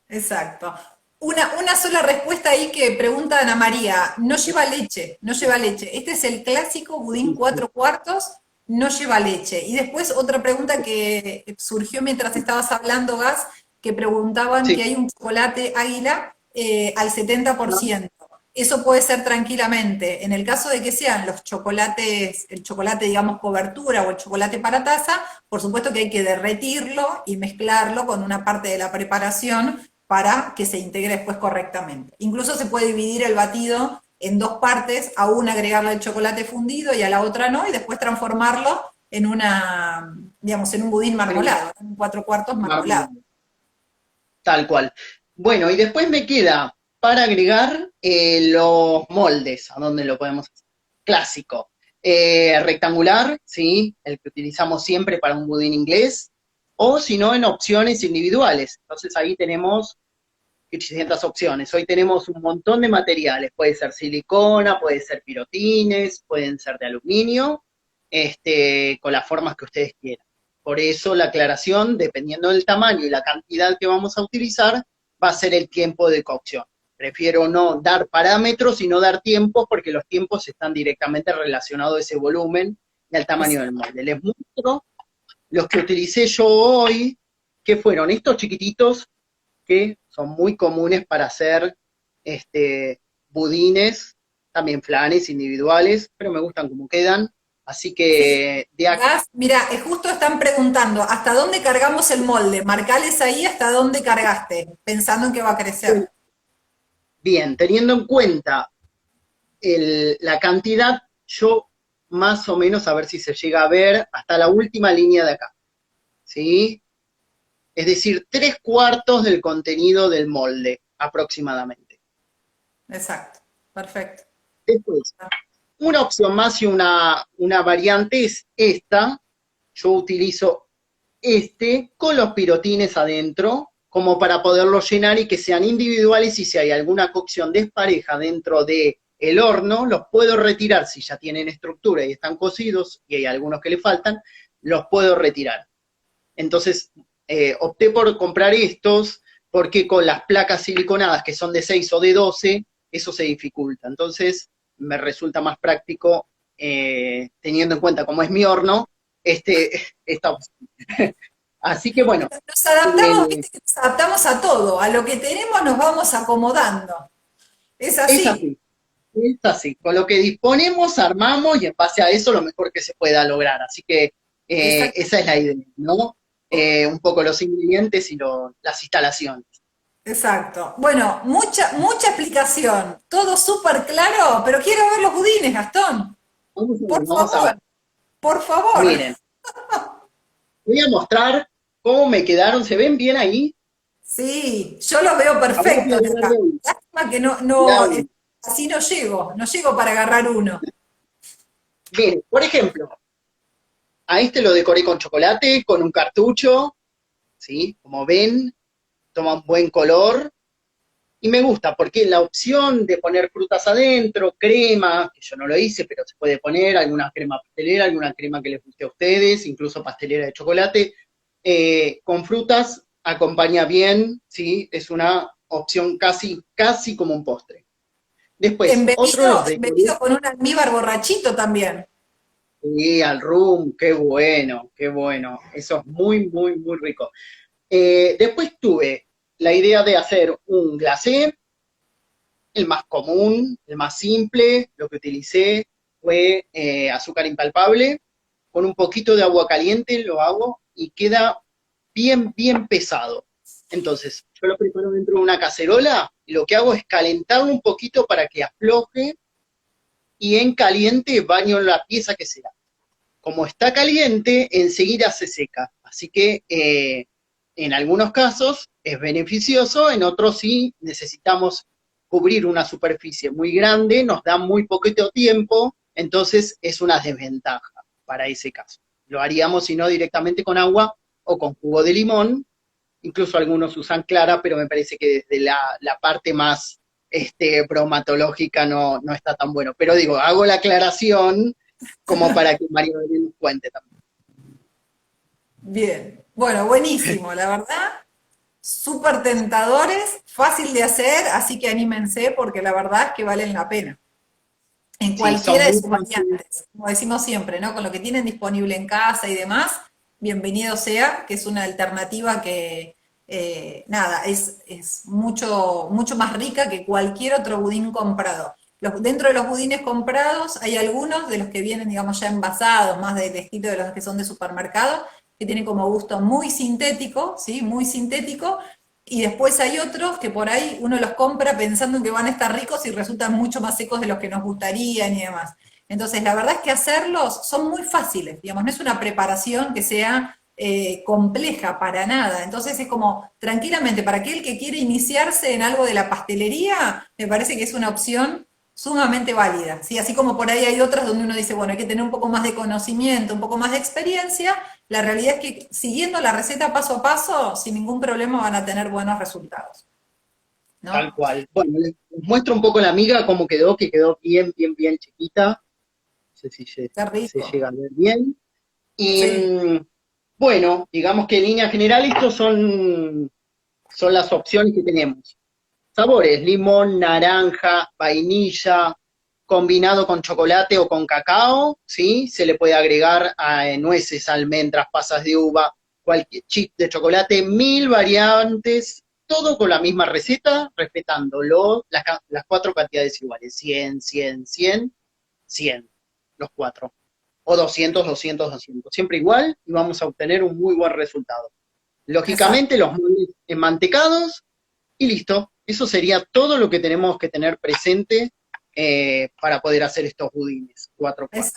Exacto. Una sola respuesta ahí que pregunta Ana María. No lleva leche, no lleva leche. Este es el clásico budín 4/4, no lleva leche. Y después otra pregunta que surgió mientras estabas hablando, Gas, que preguntaban que Sí, hay un chocolate águila al 70%. Eso puede ser tranquilamente. En el caso de que sean los chocolates, el chocolate, digamos, cobertura o el chocolate para taza, por supuesto que hay que derretirlo y mezclarlo con una parte de la preparación para que se integre después correctamente. Incluso se puede dividir el batido en dos partes, a una agregarle el chocolate fundido y a la otra no, y después transformarlo en una, digamos, en un budín marmolado, en un 4/4 marmolado. tal cual. Bueno, y después me queda para agregar los moldes, a donde lo podemos hacer. Clásico. Rectangular, ¿sí? El que utilizamos siempre para un budín inglés, o si no, en opciones individuales. Entonces ahí tenemos 800 opciones. Hoy tenemos un montón de materiales. Puede ser silicona, puede ser pirotines, pueden ser de aluminio, con las formas que ustedes quieran. Por eso la aclaración, dependiendo del tamaño y la cantidad que vamos a utilizar, va a ser el tiempo de cocción. Prefiero no dar parámetros y no dar tiempos porque los tiempos están directamente relacionados a ese volumen y al tamaño del molde. Les muestro los que utilicé yo hoy, que fueron estos chiquititos que son muy comunes para hacer budines, también flanes individuales, pero me gustan como quedan. Así que de acá. Mira, justo están preguntando, ¿hasta dónde cargamos el molde? Marcales ahí hasta dónde cargaste, pensando en que va a crecer. Bien, teniendo en cuenta la cantidad, yo más o menos, a ver si se llega a ver, hasta la última línea de acá, ¿sí? Es decir, 3/4 del contenido del molde, aproximadamente. Exacto, perfecto. Después, una opción más y una variante es esta. Yo utilizo con los pirotines adentro, como para poderlos llenar y que sean individuales, y si hay alguna cocción despareja dentro del horno, los puedo retirar, si ya tienen estructura y están cocidos, y hay algunos que le faltan, los puedo retirar. Entonces, opté por comprar estos, porque con las placas siliconadas, que son de 6 o de 12, eso se dificulta. Entonces, me resulta más práctico, teniendo en cuenta cómo es mi horno, esta opción. Así que bueno. Nos adaptamos, viste que nos adaptamos a todo, a lo que tenemos nos vamos acomodando. Es así. Es así, es así. Con lo que disponemos, armamos y en base a eso lo mejor que se pueda lograr. Así que esa es la idea, ¿no? Un poco los ingredientes y las instalaciones. Exacto. Bueno, mucha explicación, todo súper claro, pero quiero ver los budines, Gastón. Vamos a ver. Por favor. Miren, voy a mostrar cómo me quedaron. ¿Se ven bien ahí? Sí, yo los veo perfectos. Lástima que no, así no llego para agarrar uno. Bien, por ejemplo, a lo decoré con chocolate, con un cartucho, ¿sí? Como ven, toma un buen color, y me gusta, porque la opción de poner frutas adentro, crema, que yo no lo hice, pero se puede poner alguna crema pastelera, alguna crema que les guste a ustedes, incluso pastelera de chocolate, con frutas acompaña bien, ¿sí? Es una opción casi como un postre. Después, otro de los Embebido con un almíbar borrachito también. sí, al rum, qué bueno, qué bueno. Eso es muy rico. Después tuve la idea de hacer un glacé, el más común, el más simple. Lo que utilicé fue azúcar impalpable. Con un poquito de agua caliente lo hago y queda bien pesado. Entonces, yo lo preparo dentro de una cacerola y lo que hago es calentarlo un poquito para que afloje y en caliente baño la pieza que sea. Como está caliente, enseguida se seca. Así que en algunos casos es beneficioso, en otros sí necesitamos cubrir una superficie muy grande, nos da muy poquito tiempo, entonces es una desventaja para ese caso. Lo haríamos si no directamente con agua o con jugo de limón, incluso algunos usan clara, pero me parece que desde la parte más bromatológica no está tan bueno. Pero digo, hago la aclaración como para que Mario nos cuente también. Bien, bueno, buenísimo, la verdad, súper tentadores, fácil de hacer, así que anímense porque la verdad es que valen la pena. En Sí, son cualquiera de muy sus fáciles. variantes, como decimos siempre, ¿no? Con lo que tienen disponible en casa y demás, bienvenido sea, que es una alternativa que, nada, es mucho más rica que cualquier otro budín comprado. Dentro de los budines comprados hay algunos de los que vienen, digamos, ya envasados, más del estilo de los que son de supermercado, que tienen como gusto muy sintético, ¿sí? Muy sintético, y después hay otros que por ahí uno los compra pensando en que van a estar ricos y resultan mucho más secos de los que nos gustarían y demás. Entonces, la verdad es que hacerlos son muy fáciles, digamos, no es una preparación que sea compleja para nada. Entonces es como, tranquilamente, para aquel que quiere iniciarse en algo de la pastelería, me parece que es una opción sumamente válida, ¿sí? Así como por ahí hay otras donde uno dice, bueno, hay que tener un poco más de conocimiento, un poco más de experiencia, la realidad es que siguiendo la receta paso a paso, sin ningún problema van a tener buenos resultados, Tal ¿no? cual. Bueno, les muestro un poco la miga, cómo quedó, que quedó bien chiquita. No sé si Qué se rico. llega a ver bien. Y Sí, bueno, digamos que en línea general estos son las opciones que tenemos. Sabores, limón, naranja, vainilla, combinado con chocolate o con cacao, ¿sí? Se le puede agregar nueces, almendras, pasas de uva, cualquier chip de chocolate, 1000 variantes, todo con la misma receta, respetando las 4 cantidades iguales, 100, los 4. O 200, siempre igual, y vamos a obtener un muy buen resultado. exacto. Lógicamente, los moldes enmantecados, y listo. Eso sería todo lo que tenemos que tener presente para poder hacer estos budines, 4 cuartos.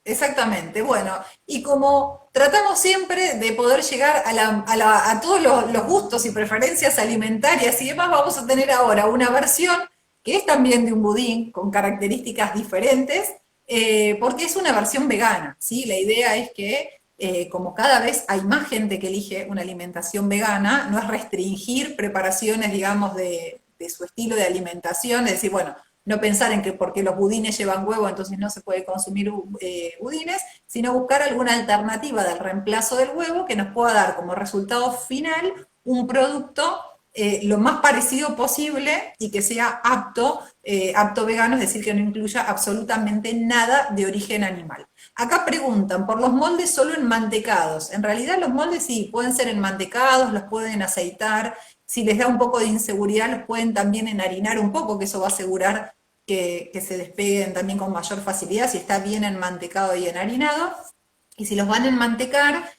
Exactamente, bueno, y como tratamos siempre de poder llegar a todos los gustos y preferencias alimentarias y demás, vamos a tener ahora una versión que es también de un budín con características diferentes, porque es una versión vegana, ¿sí? La idea es que como cada vez hay más gente que elige una alimentación vegana, no es restringir preparaciones, digamos, de su estilo de alimentación, es decir, bueno, no pensar en que porque los budines llevan huevo, entonces no se puede consumir budines, sino buscar alguna alternativa del reemplazo del huevo que nos pueda dar como resultado final un producto lo más parecido posible y que sea apto vegano, es decir, que no incluya absolutamente nada de origen animal. Acá preguntan por los moldes solo enmantecados. En realidad los moldes sí, pueden ser enmantecados, los pueden aceitar. Si les da un poco de inseguridad, los pueden también enharinar un poco, que eso va a asegurar que se despeguen también con mayor facilidad si está bien enmantecado y enharinado. Y si los van a enmantecar,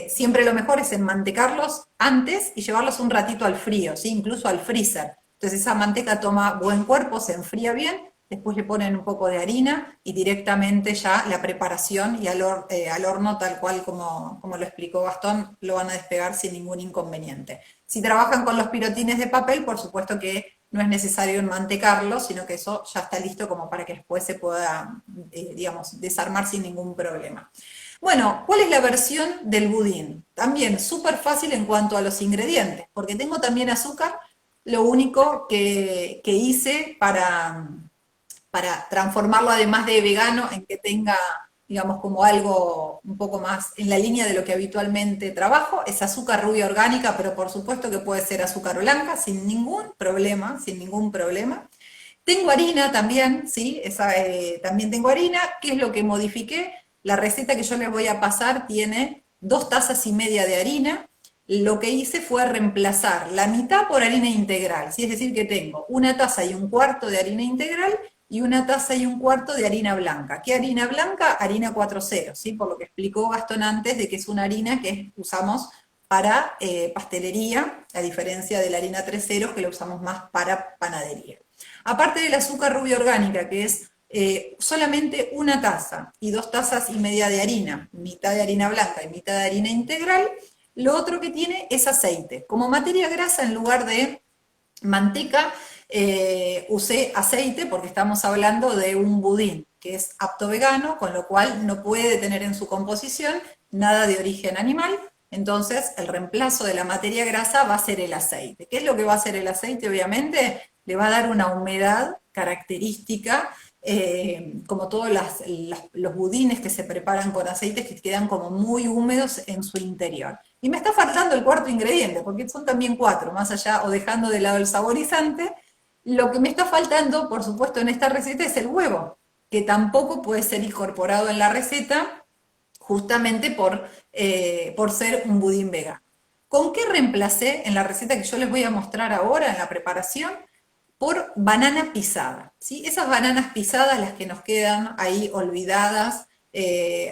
siempre lo mejor es enmantecarlos antes y llevarlos un ratito al frío, ¿sí? Incluso al freezer. Entonces esa manteca toma buen cuerpo, se enfría bien, después le ponen un poco de harina y directamente ya la preparación y al horno tal cual como lo explicó Gastón, lo van a despegar sin ningún inconveniente. Si trabajan con los pirotines de papel, por supuesto que no es necesario enmantecarlo, sino que eso ya está listo como para que después se pueda, digamos, desarmar sin ningún problema. Bueno, ¿cuál es la versión del budín? También súper fácil en cuanto a los ingredientes, porque tengo también azúcar, lo único que hice para transformarlo además de vegano en que tenga digamos como algo un poco más en la línea de lo que habitualmente trabajo. Es azúcar rubia orgánica, pero por supuesto que puede ser azúcar blanca sin ningún problema, sin ningún problema. Tengo harina también, ¿sí? También tengo harina. ¿Qué es lo que modifiqué? La receta que yo les voy a pasar tiene 2,5 tazas de harina. Lo que hice fue reemplazar la mitad por harina integral, ¿sí? Es decir, que tengo 1,25 tazas de harina integral y 1,25 tazas de harina blanca. ¿Qué harina blanca? Harina 4.0, ¿sí? Por lo que explicó Gastón antes de que es una harina que usamos para pastelería, a diferencia de la harina 3.0 que la usamos más para panadería. Aparte del azúcar rubia orgánica, que es solamente 1 taza y 2,5 tazas de harina, mitad de harina blanca y mitad de harina integral, lo otro que tiene es aceite. Como materia grasa, en lugar de manteca, usé aceite porque estamos hablando de un budín que es apto vegano, con lo cual no puede tener en su composición nada de origen animal. Entonces, el reemplazo de la materia grasa va a ser el aceite. ¿Qué es lo que va a hacer el aceite? Obviamente, le va a dar una humedad característica, como todos los budines que se preparan con aceites que quedan como muy húmedos en su interior. Y me está faltando el cuarto ingrediente, porque son también 4, más allá, o dejando de lado el saborizante. Lo que me está faltando, por supuesto, en esta receta es el huevo, que tampoco puede ser incorporado en la receta, justamente por ser un budín vegano. ¿Con qué reemplacé en la receta que yo les voy a mostrar ahora en la preparación? Por banana pisada, ¿sí? Esas bananas pisadas, las que nos quedan ahí olvidadas,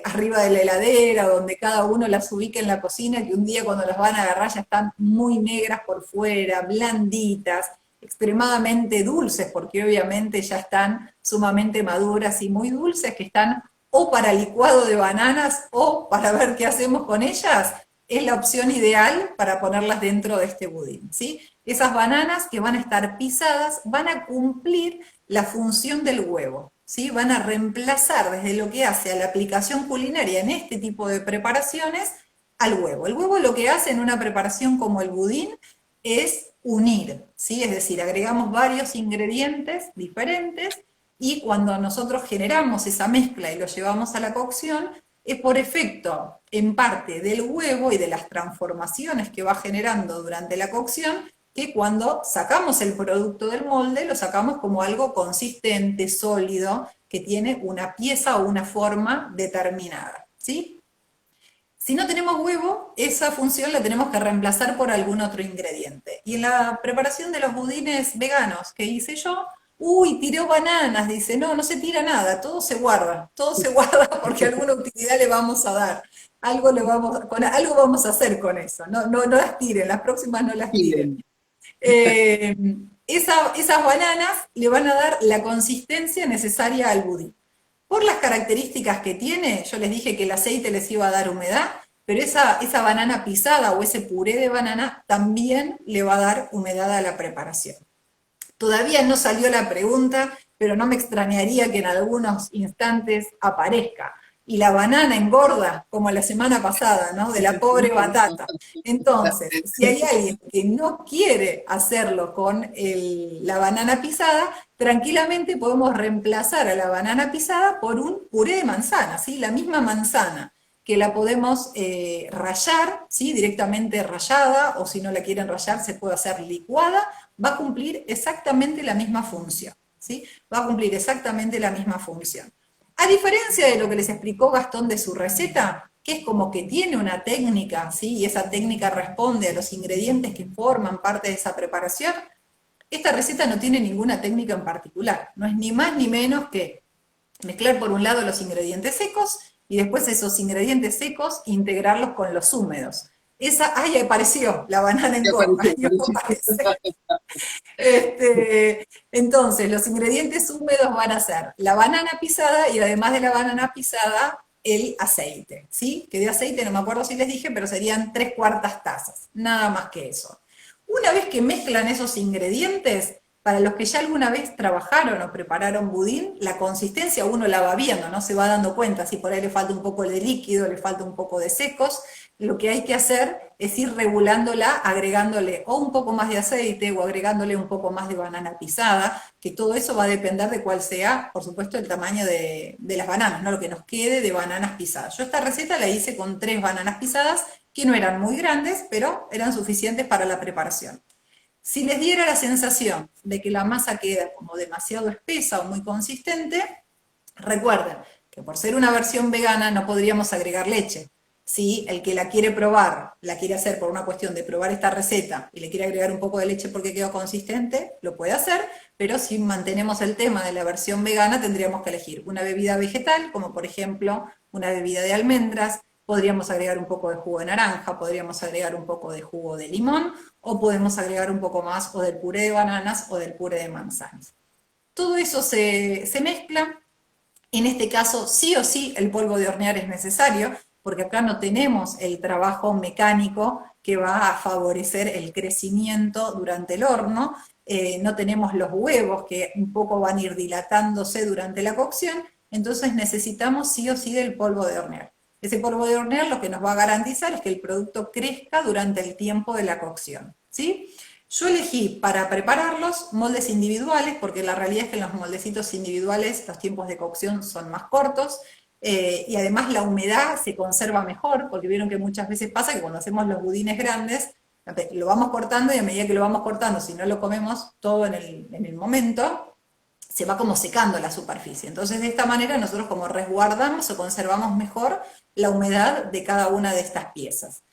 arriba de la heladera, donde cada uno las ubica en la cocina, que un día cuando las van a agarrar ya están muy negras por fuera, blanditas, extremadamente dulces, porque obviamente ya están sumamente maduras y muy dulces, que están o para licuado de bananas o para ver qué hacemos con ellas, es la opción ideal para ponerlas dentro de este budín, ¿sí? Esas bananas que van a estar pisadas van a cumplir la función del huevo, ¿sí? Van a reemplazar desde lo que hace a la aplicación culinaria en este tipo de preparaciones al huevo. El huevo lo que hace en una preparación como el budín es unir, ¿sí? Es decir, agregamos varios ingredientes diferentes y cuando nosotros generamos esa mezcla y lo llevamos a la cocción, es por efecto, en parte, del huevo y de las transformaciones que va generando durante la cocción, que cuando sacamos el producto del molde, lo sacamos como algo consistente, sólido, que tiene una pieza o una forma determinada, ¿sí? Si no tenemos huevo, esa función la tenemos que reemplazar por algún otro ingrediente. Y en la preparación de los budines veganos que hice yo, uy, tiró bananas, dice, no, no se tira nada, todo se guarda porque alguna utilidad le vamos a dar, algo vamos a hacer con eso, no, no, no las tiren, las próximas no las tiren. Bien. Eh, esas bananas le van a dar la consistencia necesaria al budín. Por las características que tiene, yo les dije que el aceite les iba a dar humedad, pero esa banana pisada o ese puré de banana también le va a dar humedad a la preparación. Todavía no salió la pregunta, pero no me extrañaría que en algunos instantes aparezca. Y la banana engorda, como la semana pasada, ¿no? De la pobre batata. Entonces, si hay alguien que no quiere hacerlo con la banana pisada, tranquilamente podemos reemplazar a la banana pisada por un puré de manzana, ¿sí? La misma manzana, que la podemos rallar, ¿sí? Directamente rallada, o si no la quieren rallar, se puede hacer licuada, va a cumplir exactamente la misma función, ¿sí? Va a cumplir exactamente la misma función. A diferencia de lo que les explicó Gastón de su receta, que es como que tiene una técnica, ¿sí? Y esa técnica responde a los ingredientes que forman parte de esa preparación, esta receta no tiene ninguna técnica en particular, no es ni más ni menos que mezclar por un lado los ingredientes secos y después esos ingredientes secos integrarlos con los húmedos. Ahí apareció la banana en copa. Entonces, los ingredientes húmedos van a ser la banana pisada y además de la banana pisada, el aceite, ¿sí? Que de aceite no me acuerdo si les dije, pero serían 3/4 tazas, nada más que eso. Una vez que mezclan esos ingredientes, Para los que ya alguna vez trabajaron o prepararon budín, la consistencia uno la va viendo, ¿no? Se va dando cuenta si por ahí le falta un poco de líquido, le falta un poco de secos. Lo que hay que hacer es ir regulándola, agregándole o un poco más de aceite o agregándole un poco más de banana pisada, que todo eso va a depender de cuál sea, por supuesto, el tamaño de las bananas, ¿no? Lo que nos quede de bananas pisadas. Yo esta receta la hice con 3 bananas pisadas, que no eran muy grandes, pero eran suficientes para la preparación. Si les diera la sensación de que la masa queda como demasiado espesa o muy consistente, recuerden que por ser una versión vegana no podríamos agregar leche. Si el que la quiere probar, la quiere hacer por una cuestión de probar esta receta y le quiere agregar un poco de leche porque quedó consistente, lo puede hacer, pero si mantenemos el tema de la versión vegana, tendríamos que elegir una bebida vegetal, como por ejemplo una bebida de almendras. Podríamos agregar un poco de jugo de naranja, podríamos agregar un poco de jugo de limón, o podemos agregar un poco más o del puré de bananas o del puré de manzanas. Todo eso se mezcla. En este caso, sí o sí, el polvo de hornear es necesario, porque acá no tenemos el trabajo mecánico que va a favorecer el crecimiento durante el horno, no tenemos los huevos que un poco van a ir dilatándose durante la cocción, entonces necesitamos sí o sí del polvo de hornear. Ese polvo de hornear lo que nos va a garantizar es que el producto crezca durante el tiempo de la cocción, ¿sí? Yo elegí para prepararlos moldes individuales, porque la realidad es que en los moldecitos individuales los tiempos de cocción son más cortos, y además la humedad se conserva mejor, porque vieron que muchas veces pasa que cuando hacemos los budines grandes, lo vamos cortando y a medida que lo vamos cortando, si no lo comemos todo en el momento, se va como secando la superficie. Entonces de esta manera nosotros como resguardamos o conservamos mejor la humedad de cada una de estas piezas.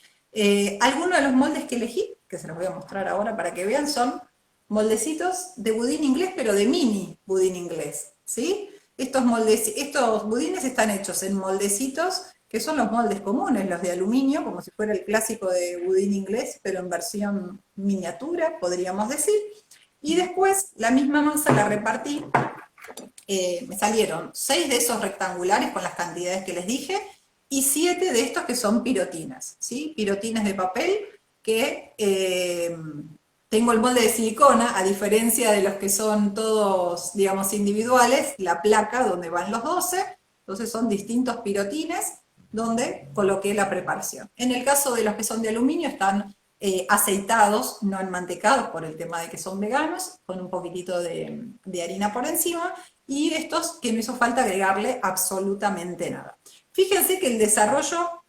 Algunos de los moldes que elegí, que se los voy a mostrar ahora para que vean, son moldecitos de budín inglés, pero de mini budín inglés, ¿sí? Estos budines están hechos en moldecitos, que son los moldes comunes, los de aluminio, como si fuera el clásico de budín inglés, pero en versión miniatura, podríamos decir. Y después la misma masa la repartí, me salieron 6 de esos rectangulares con las cantidades que les dije, y 7 de estos que son pirotinas, ¿sí? Pirotinas de papel, que tengo el molde de silicona, a diferencia de los que son todos, digamos, individuales, la placa donde van los 12, entonces son distintos pirotines donde coloqué la preparación. En el caso de los que son de aluminio están aceitados, no enmantecados por el tema de que son veganos, con un poquitito de harina por encima, y estos que no hizo falta agregarle absolutamente nada. Fíjense que el desarrollo,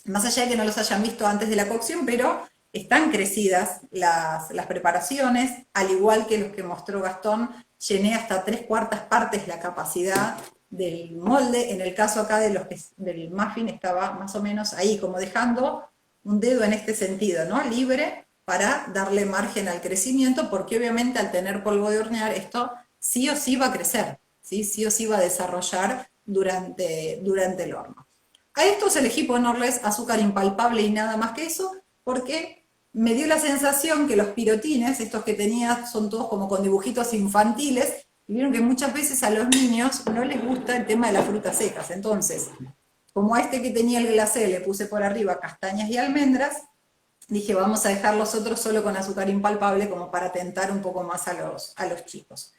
más allá de que no los hayan visto antes de la cocción, pero están crecidas las preparaciones, al igual que los que mostró Gastón, llené hasta 3/4 partes la capacidad del molde. En el caso acá del muffin estaba más o menos ahí, como dejando un dedo en este sentido, ¿no? Libre para darle margen al crecimiento, porque obviamente al tener polvo de hornear esto sí o sí va a crecer, ¿sí? Sí o sí va a desarrollar durante el horno. A estos elegí ponerles azúcar impalpable y nada más que eso, porque me dio la sensación que los pirotines, estos que tenía, son todos como con dibujitos infantiles, y vieron que muchas veces a los niños no les gusta el tema de las frutas secas. Entonces, como a este que tenía el glacé le puse por arriba castañas y almendras, dije vamos a dejar los otros solo con azúcar impalpable como para tentar un poco más a los chicos.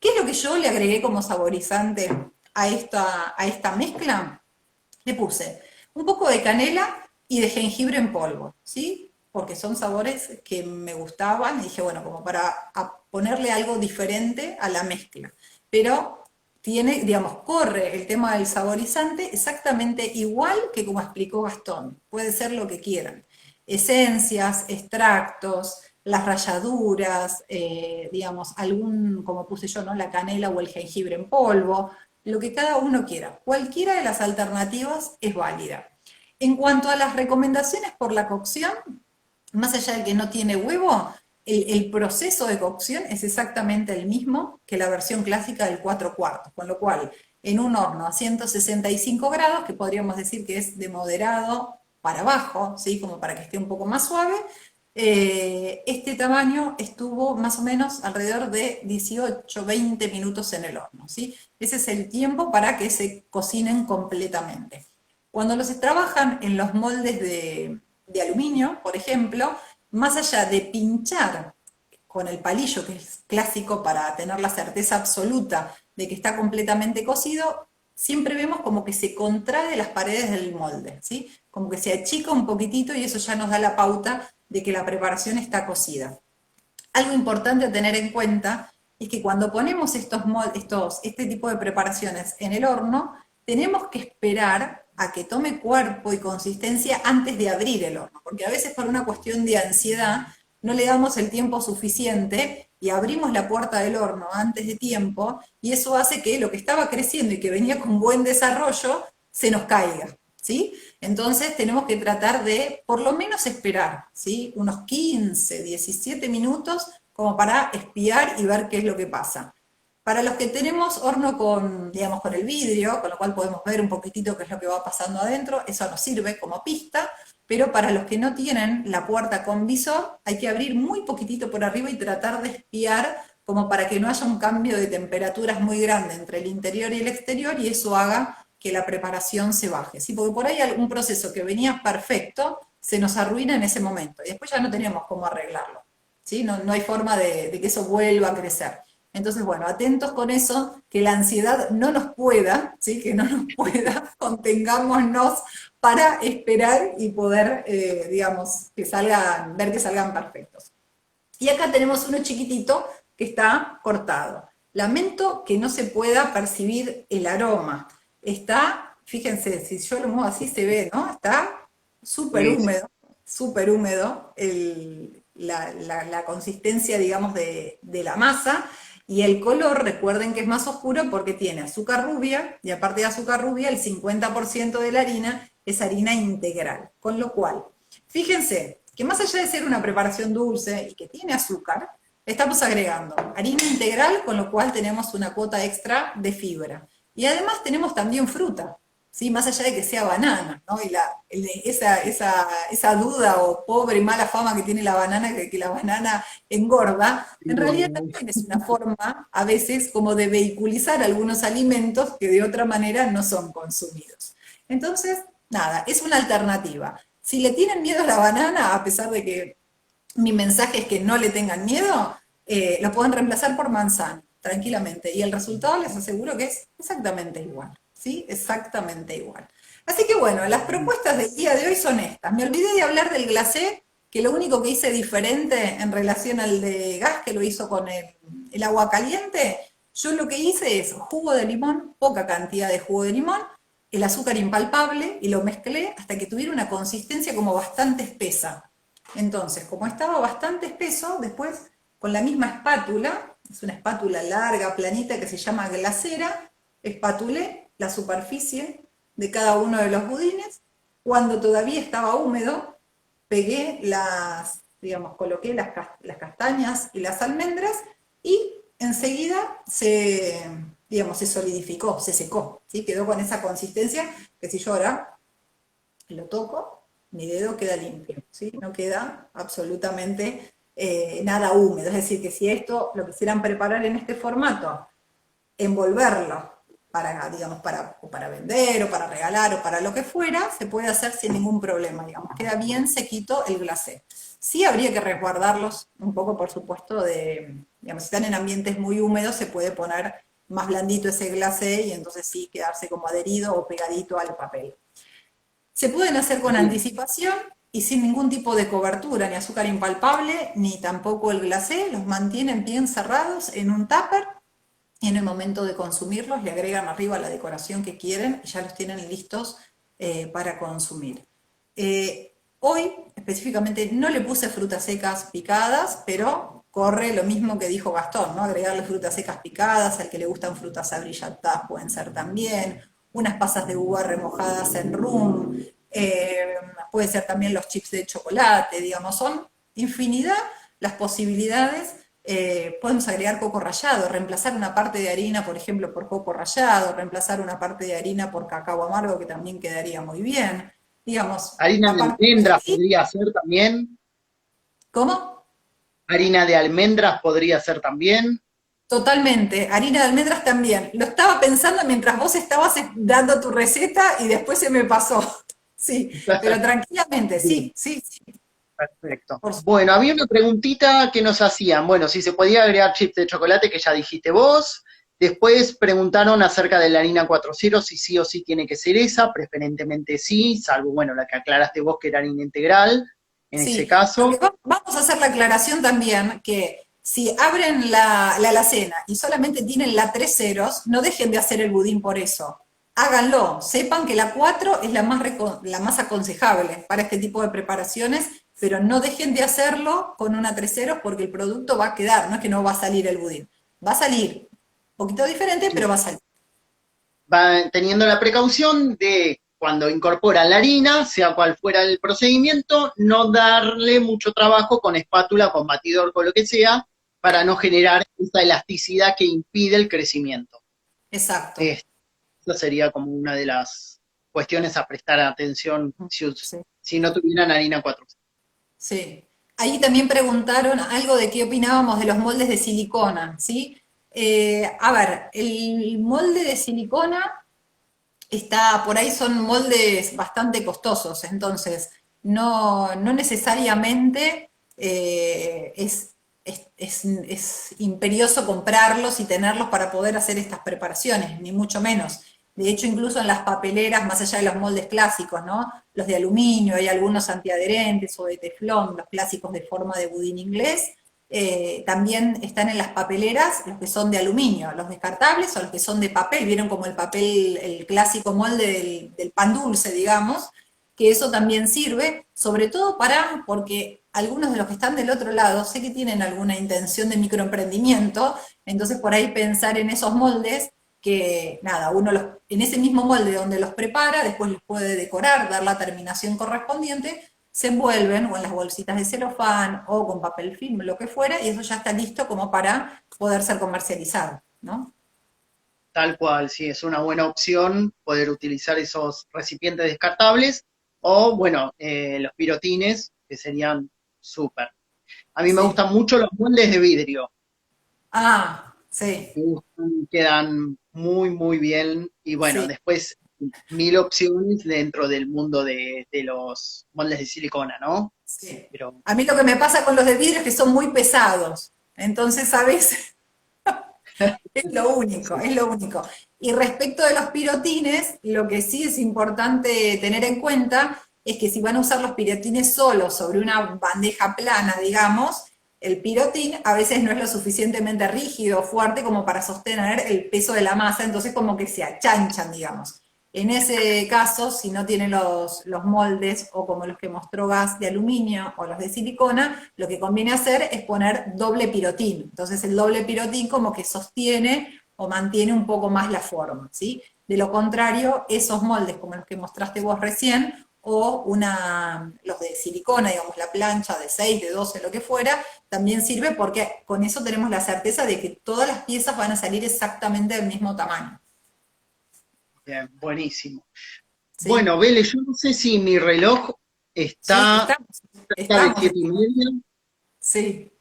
¿Qué es lo que yo le agregué como saborizante a esta mezcla? Le puse un poco de canela y de jengibre en polvo, ¿sí? Porque son sabores que me gustaban y dije, bueno, como para ponerle algo diferente a la mezcla. Pero tiene, digamos, corre el tema del saborizante exactamente igual que como explicó Gastón. Puede ser lo que quieran. Esencias, extractos, las ralladuras, digamos, como puse yo, ¿no? La canela o el jengibre en polvo, lo que cada uno quiera. Cualquiera de las alternativas es válida. En cuanto a las recomendaciones por la cocción, más allá de que no tiene huevo, el proceso de cocción es exactamente el mismo que la versión clásica del 4/4, con lo cual en un horno a 165 grados, que podríamos decir que es de moderado para abajo, ¿sí? Como para que esté un poco más suave, este tamaño estuvo más o menos alrededor de 18-20 minutos en el horno, ¿sí? Ese es el tiempo para que se cocinen completamente. Cuando los trabajan en los moldes de aluminio, por ejemplo, más allá de pinchar con el palillo, que es clásico para tener la certeza absoluta de que está completamente cocido, siempre vemos como que se contrae las paredes del molde, ¿sí? Como que se achica un poquitito y eso ya nos da la pauta de que la preparación está cocida. Algo importante a tener en cuenta es que cuando ponemos este tipo de preparaciones en el horno, tenemos que esperar a que tome cuerpo y consistencia antes de abrir el horno, porque a veces por una cuestión de ansiedad no le damos el tiempo suficiente y abrimos la puerta del horno antes de tiempo y eso hace que lo que estaba creciendo y que venía con buen desarrollo se nos caiga, ¿sí? Entonces tenemos que tratar de por lo menos esperar, ¿sí? Unos 15, 17 minutos como para espiar y ver qué es lo que pasa. Para los que tenemos horno con, digamos, con el vidrio, con lo cual podemos ver un poquitito qué es lo que va pasando adentro, eso nos sirve como pista, pero para los que no tienen la puerta con visor, hay que abrir muy poquitito por arriba y tratar de espiar como para que no haya un cambio de temperaturas muy grande entre el interior y el exterior y eso haga que la preparación se baje, ¿sí? Porque por ahí algún proceso que venía perfecto se nos arruina en ese momento y después ya no tenemos cómo arreglarlo, ¿sí? No hay forma de que eso vuelva a crecer. Entonces, bueno, atentos con eso, que la ansiedad no nos pueda, ¿sí? Que no nos pueda, contengámonos para esperar y poder, digamos, ver que salgan perfectos. Y acá tenemos uno chiquitito que está cortado. Lamento que no se pueda percibir el aroma. Está, fíjense, si yo lo muevo así se ve, ¿no? Está súper húmedo la consistencia, digamos, de la masa. Y el color, recuerden que es más oscuro porque tiene azúcar rubia, y aparte de azúcar rubia, el 50% de la harina es harina integral. Con lo cual, fíjense que más allá de ser una preparación dulce y que tiene azúcar, estamos agregando harina integral, con lo cual tenemos una cuota extra de fibra. Y además tenemos también fruta, ¿sí? Más allá de que sea banana, ¿no? Y esa duda o pobre y mala fama que tiene la banana, que la banana engorda, en realidad también es una forma, a veces, como de vehiculizar algunos alimentos que de otra manera no son consumidos. Entonces, nada, es una alternativa. Si le tienen miedo a la banana, a pesar de que mi mensaje es que no le tengan miedo, lo pueden reemplazar por manzana, tranquilamente. Y el resultado les aseguro que es exactamente igual. ¿Sí? Exactamente igual. Así que bueno, las propuestas del día de hoy son estas. Me olvidé de hablar del glacé, que lo único que hice diferente en relación al de gas, que lo hizo con el agua caliente, yo lo que hice es jugo de limón, poca cantidad de jugo de limón, el azúcar impalpable y lo mezclé hasta que tuviera una consistencia como bastante espesa. Entonces, como estaba bastante espeso, después con la misma espátula, es una espátula larga, planita, que se llama glacera, espatulé la superficie de cada uno de los budines. Cuando todavía estaba húmedo, pegué coloqué las castañas y las almendras y enseguida se solidificó, se secó, ¿sí? Quedó con esa consistencia que si yo ahora lo toco, mi dedo queda limpio, ¿sí? No queda absolutamente nada húmedo. Es decir, que si esto lo quisieran preparar en este formato, envolverlo, para vender o para regalar o para lo que fuera, se puede hacer sin ningún problema, digamos. Queda bien sequito el glacé. Sí habría que resguardarlos un poco, por supuesto, si están en ambientes muy húmedos, se puede poner más blandito ese glacé y entonces sí quedarse como adherido o pegadito al papel. Se pueden hacer con anticipación y sin ningún tipo de cobertura, ni azúcar impalpable, ni tampoco el glacé, los mantienen bien cerrados en un tupper. Y en el momento de consumirlos le agregan arriba la decoración que quieren y ya los tienen listos para consumir. Hoy específicamente no le puse frutas secas picadas, pero corre lo mismo que dijo Gastón, ¿no? Agregarle frutas secas picadas, al que le gustan frutas abrilladas pueden ser también, unas pasas de uva remojadas en rum, puede ser también los chips de chocolate, digamos, son infinidad las posibilidades. Podemos agregar coco rallado, reemplazar una parte de harina, por ejemplo, por coco rallado, reemplazar una parte de harina por cacao amargo, que también quedaría muy bien. Digamos, harina de almendras podría ser también. ¿Cómo? Harina de almendras podría ser también. Totalmente, harina de almendras también. Lo estaba pensando mientras vos estabas dando tu receta y después se me pasó. Sí, pero tranquilamente, sí. Perfecto. Por su- Bueno, había una preguntita que nos hacían. Bueno, si se podía agregar chips de chocolate, que ya dijiste vos. Después preguntaron acerca de la harina 4.0, si sí o sí tiene que ser esa, preferentemente sí, salvo, bueno, la que aclaraste vos que era harina integral, en ese Sí, lo que caso. vamos a hacer la aclaración también, que si abren la alacena y solamente tienen la tres ceros, no dejen de hacer el budín por eso. Háganlo, sepan que la 4 es la más aconsejable para este tipo de preparaciones, pero no dejen de hacerlo con una tres ceros porque el producto va a quedar, no es que no va a salir el budín. Va a salir un poquito diferente, pero va a salir. Va teniendo la precaución de cuando incorporan la harina, sea cual fuera el procedimiento, no darle mucho trabajo con espátula, con batidor, con lo que sea, para no generar esa elasticidad que impide el crecimiento. Exacto. Esa sería como una de las cuestiones a prestar atención Sí. si no tuvieran harina 4. Sí. Ahí también preguntaron algo de qué opinábamos de los moldes de silicona, ¿sí? A ver, el molde de silicona está, por ahí son moldes bastante costosos, entonces no necesariamente es imperioso comprarlos y tenerlos para poder hacer estas preparaciones, ni mucho menos. De hecho, incluso en las papeleras, más allá de los moldes clásicos, ¿no? Los de aluminio, hay algunos antiadherentes o de teflón, los clásicos de forma de budín inglés, también están en las papeleras los que son de aluminio, los descartables o los que son de papel, vieron como el papel, el clásico molde del pan dulce, digamos, que eso también sirve, sobre todo porque algunos de los que están del otro lado sé que tienen alguna intención de microemprendimiento, entonces por ahí pensar en esos moldes que nada, en ese mismo molde donde los prepara, después los puede decorar, dar la terminación correspondiente, se envuelven o en las bolsitas de celofán o con papel film, lo que fuera, y eso ya está listo como para poder ser comercializado, ¿no? Tal cual, sí, es una buena opción poder utilizar esos recipientes descartables o, bueno, los pirotines, que serían súper. A mí me Sí. gustan mucho los moldes de vidrio. Ah, sí, Me gustan, quedan muy, muy bien. Y bueno, sí, después mil opciones dentro del mundo de los moldes de silicona, ¿no? sí. Pero A mí lo que me pasa con los de vidrio es que son muy pesados, entonces, ¿sabes? Es lo único, sí, es lo único. Y respecto de los pirotines, lo que sí es importante tener en cuenta es que si van a usar los pirotines solos sobre una bandeja plana, digamos, el pirotín a veces no es lo suficientemente rígido o fuerte como para sostener el peso de la masa, entonces como que se achanchan, digamos. En ese caso, si no tienen los moldes o como los que mostró Gas de aluminio o los de silicona, lo que conviene hacer es poner doble pirotín. Entonces el doble pirotín como que sostiene o mantiene un poco más la forma, ¿sí? De lo contrario, esos moldes como los que mostraste vos recién o los de silicona, digamos la plancha de 6, de 12, lo que fuera, también sirve porque con eso tenemos la certeza de que todas las piezas van a salir exactamente del mismo tamaño. bien, buenísimo. ¿Sí? Bueno, Vélez, yo no sé si mi reloj Sí, está cerca de estamos, 7:30. sí,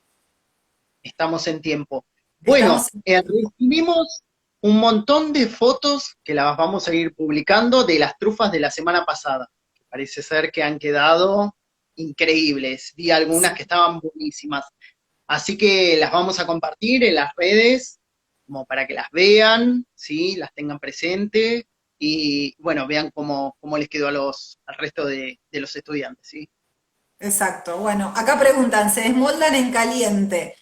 Estamos en tiempo. estamos Bueno, recibimos un montón de fotos que las vamos a ir publicando de las trufas de la semana pasada. Parece ser que han quedado increíbles. Vi algunas que estaban buenísimas. Así que las vamos a compartir en las redes, como para que las vean, ¿sí? Las tengan presente y, bueno, vean cómo les quedó al resto de los estudiantes, ¿sí? exacto. Bueno, acá preguntan, ¿se desmoldan en caliente?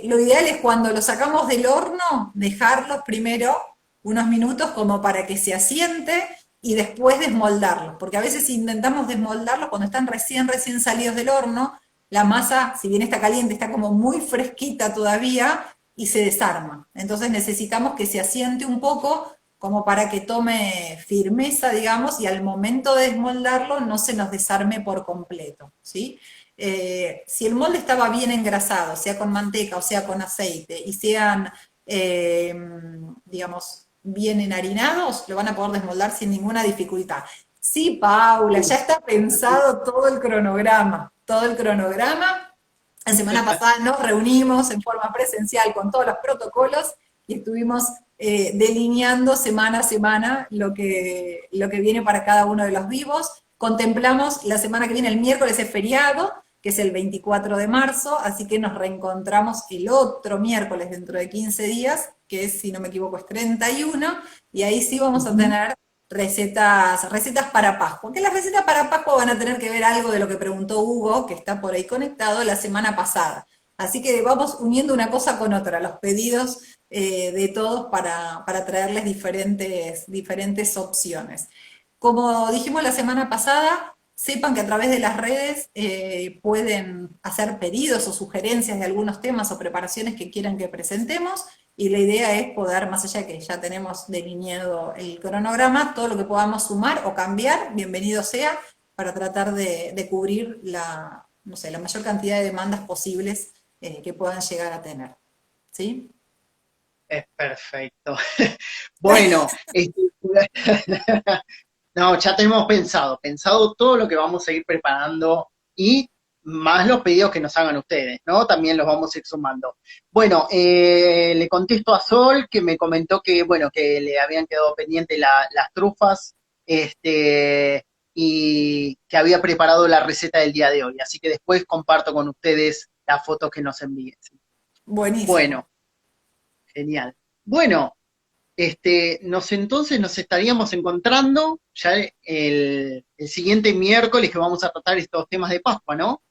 Lo ideal es cuando los sacamos del horno, dejarlos primero unos minutos como para que se asiente y después desmoldarlos, porque a veces intentamos desmoldarlos cuando están recién salidos del horno, la masa, si bien está caliente, está como muy fresquita todavía y se desarma. Entonces necesitamos que se asiente un poco como para que tome firmeza, digamos, y al momento de desmoldarlo no se nos desarme por completo, ¿sí? Si el molde estaba bien engrasado, sea con manteca o sea con aceite, y sean, eh, digamos, bien enharinados, lo van a poder desmoldar sin ninguna dificultad. Sí, Paula, ya está pensado todo el cronograma, todo el cronograma. La semana pasada nos reunimos en forma presencial con todos los protocolos y estuvimos delineando semana a semana lo que viene para cada uno de los vivos. Contemplamos la semana que viene, el miércoles es feriado, que es el 24 de marzo, así que nos reencontramos el otro miércoles dentro de 15 días, que es, si no me equivoco, es 31, y ahí sí vamos a tener recetas para Pascua, que las recetas para Pascua van a tener que ver algo de lo que preguntó Hugo, que está por ahí conectado la semana pasada. Así que vamos uniendo una cosa con otra, los pedidos de todos para traerles diferentes opciones. Como dijimos la semana pasada, sepan que a través de las redes pueden hacer pedidos o sugerencias de algunos temas o preparaciones que quieran que presentemos, y la idea es poder, más allá de que ya tenemos delineado el cronograma, todo lo que podamos sumar o cambiar, bienvenido sea, para tratar de cubrir no sé, la mayor cantidad de demandas posibles que puedan llegar a tener. ¿Sí? Es perfecto. Bueno, no, ya tenemos pensado todo lo que vamos a ir preparando y más los pedidos que nos hagan ustedes, ¿no? También los vamos a ir sumando. Bueno, le contesto a Sol que me comentó que, bueno, que le habían quedado pendientes las trufas, y que había preparado la receta del día de hoy. Así que después comparto con ustedes las fotos que nos envíen. Buenísimo. Bueno, genial. Bueno, entonces nos estaríamos encontrando ya el siguiente miércoles que vamos a tratar estos temas de Pascua, ¿no?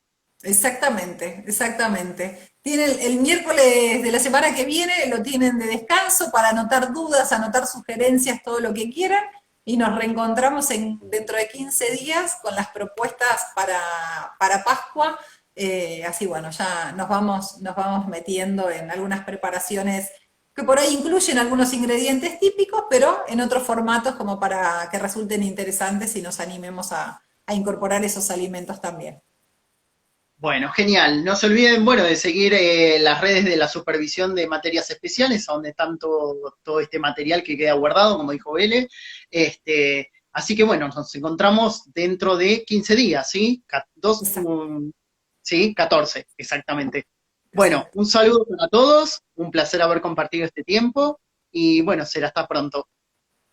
Exactamente, exactamente. Tienen el miércoles de la semana que viene, lo tienen de descanso para anotar dudas, anotar sugerencias, todo lo que quieran, y nos reencontramos dentro de 15 días con las propuestas para Pascua. Así bueno, ya nos vamos metiendo en algunas preparaciones que por ahí incluyen algunos ingredientes típicos, pero en otros formatos como para que resulten interesantes y nos animemos a incorporar esos alimentos también. Bueno, genial. No se olviden, bueno, de seguir las redes de la supervisión de materias especiales, donde están todo este material que queda guardado, como dijo Vélez. Así que bueno, nos encontramos dentro de 15 días, ¿sí? Exacto, Sí, 14, exactamente. Bueno, exacto. un saludo para todos, un placer haber compartido este tiempo y bueno, será hasta pronto.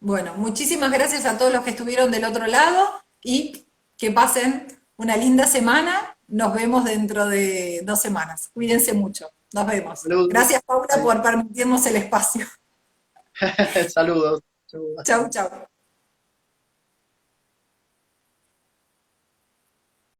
Bueno, muchísimas gracias a todos los que estuvieron del otro lado y que pasen una linda semana. Nos vemos dentro de 2 semanas. Cuídense mucho. Nos vemos. Saludos. Gracias, Paula, por permitirnos el espacio. Saludos. Chau, chau.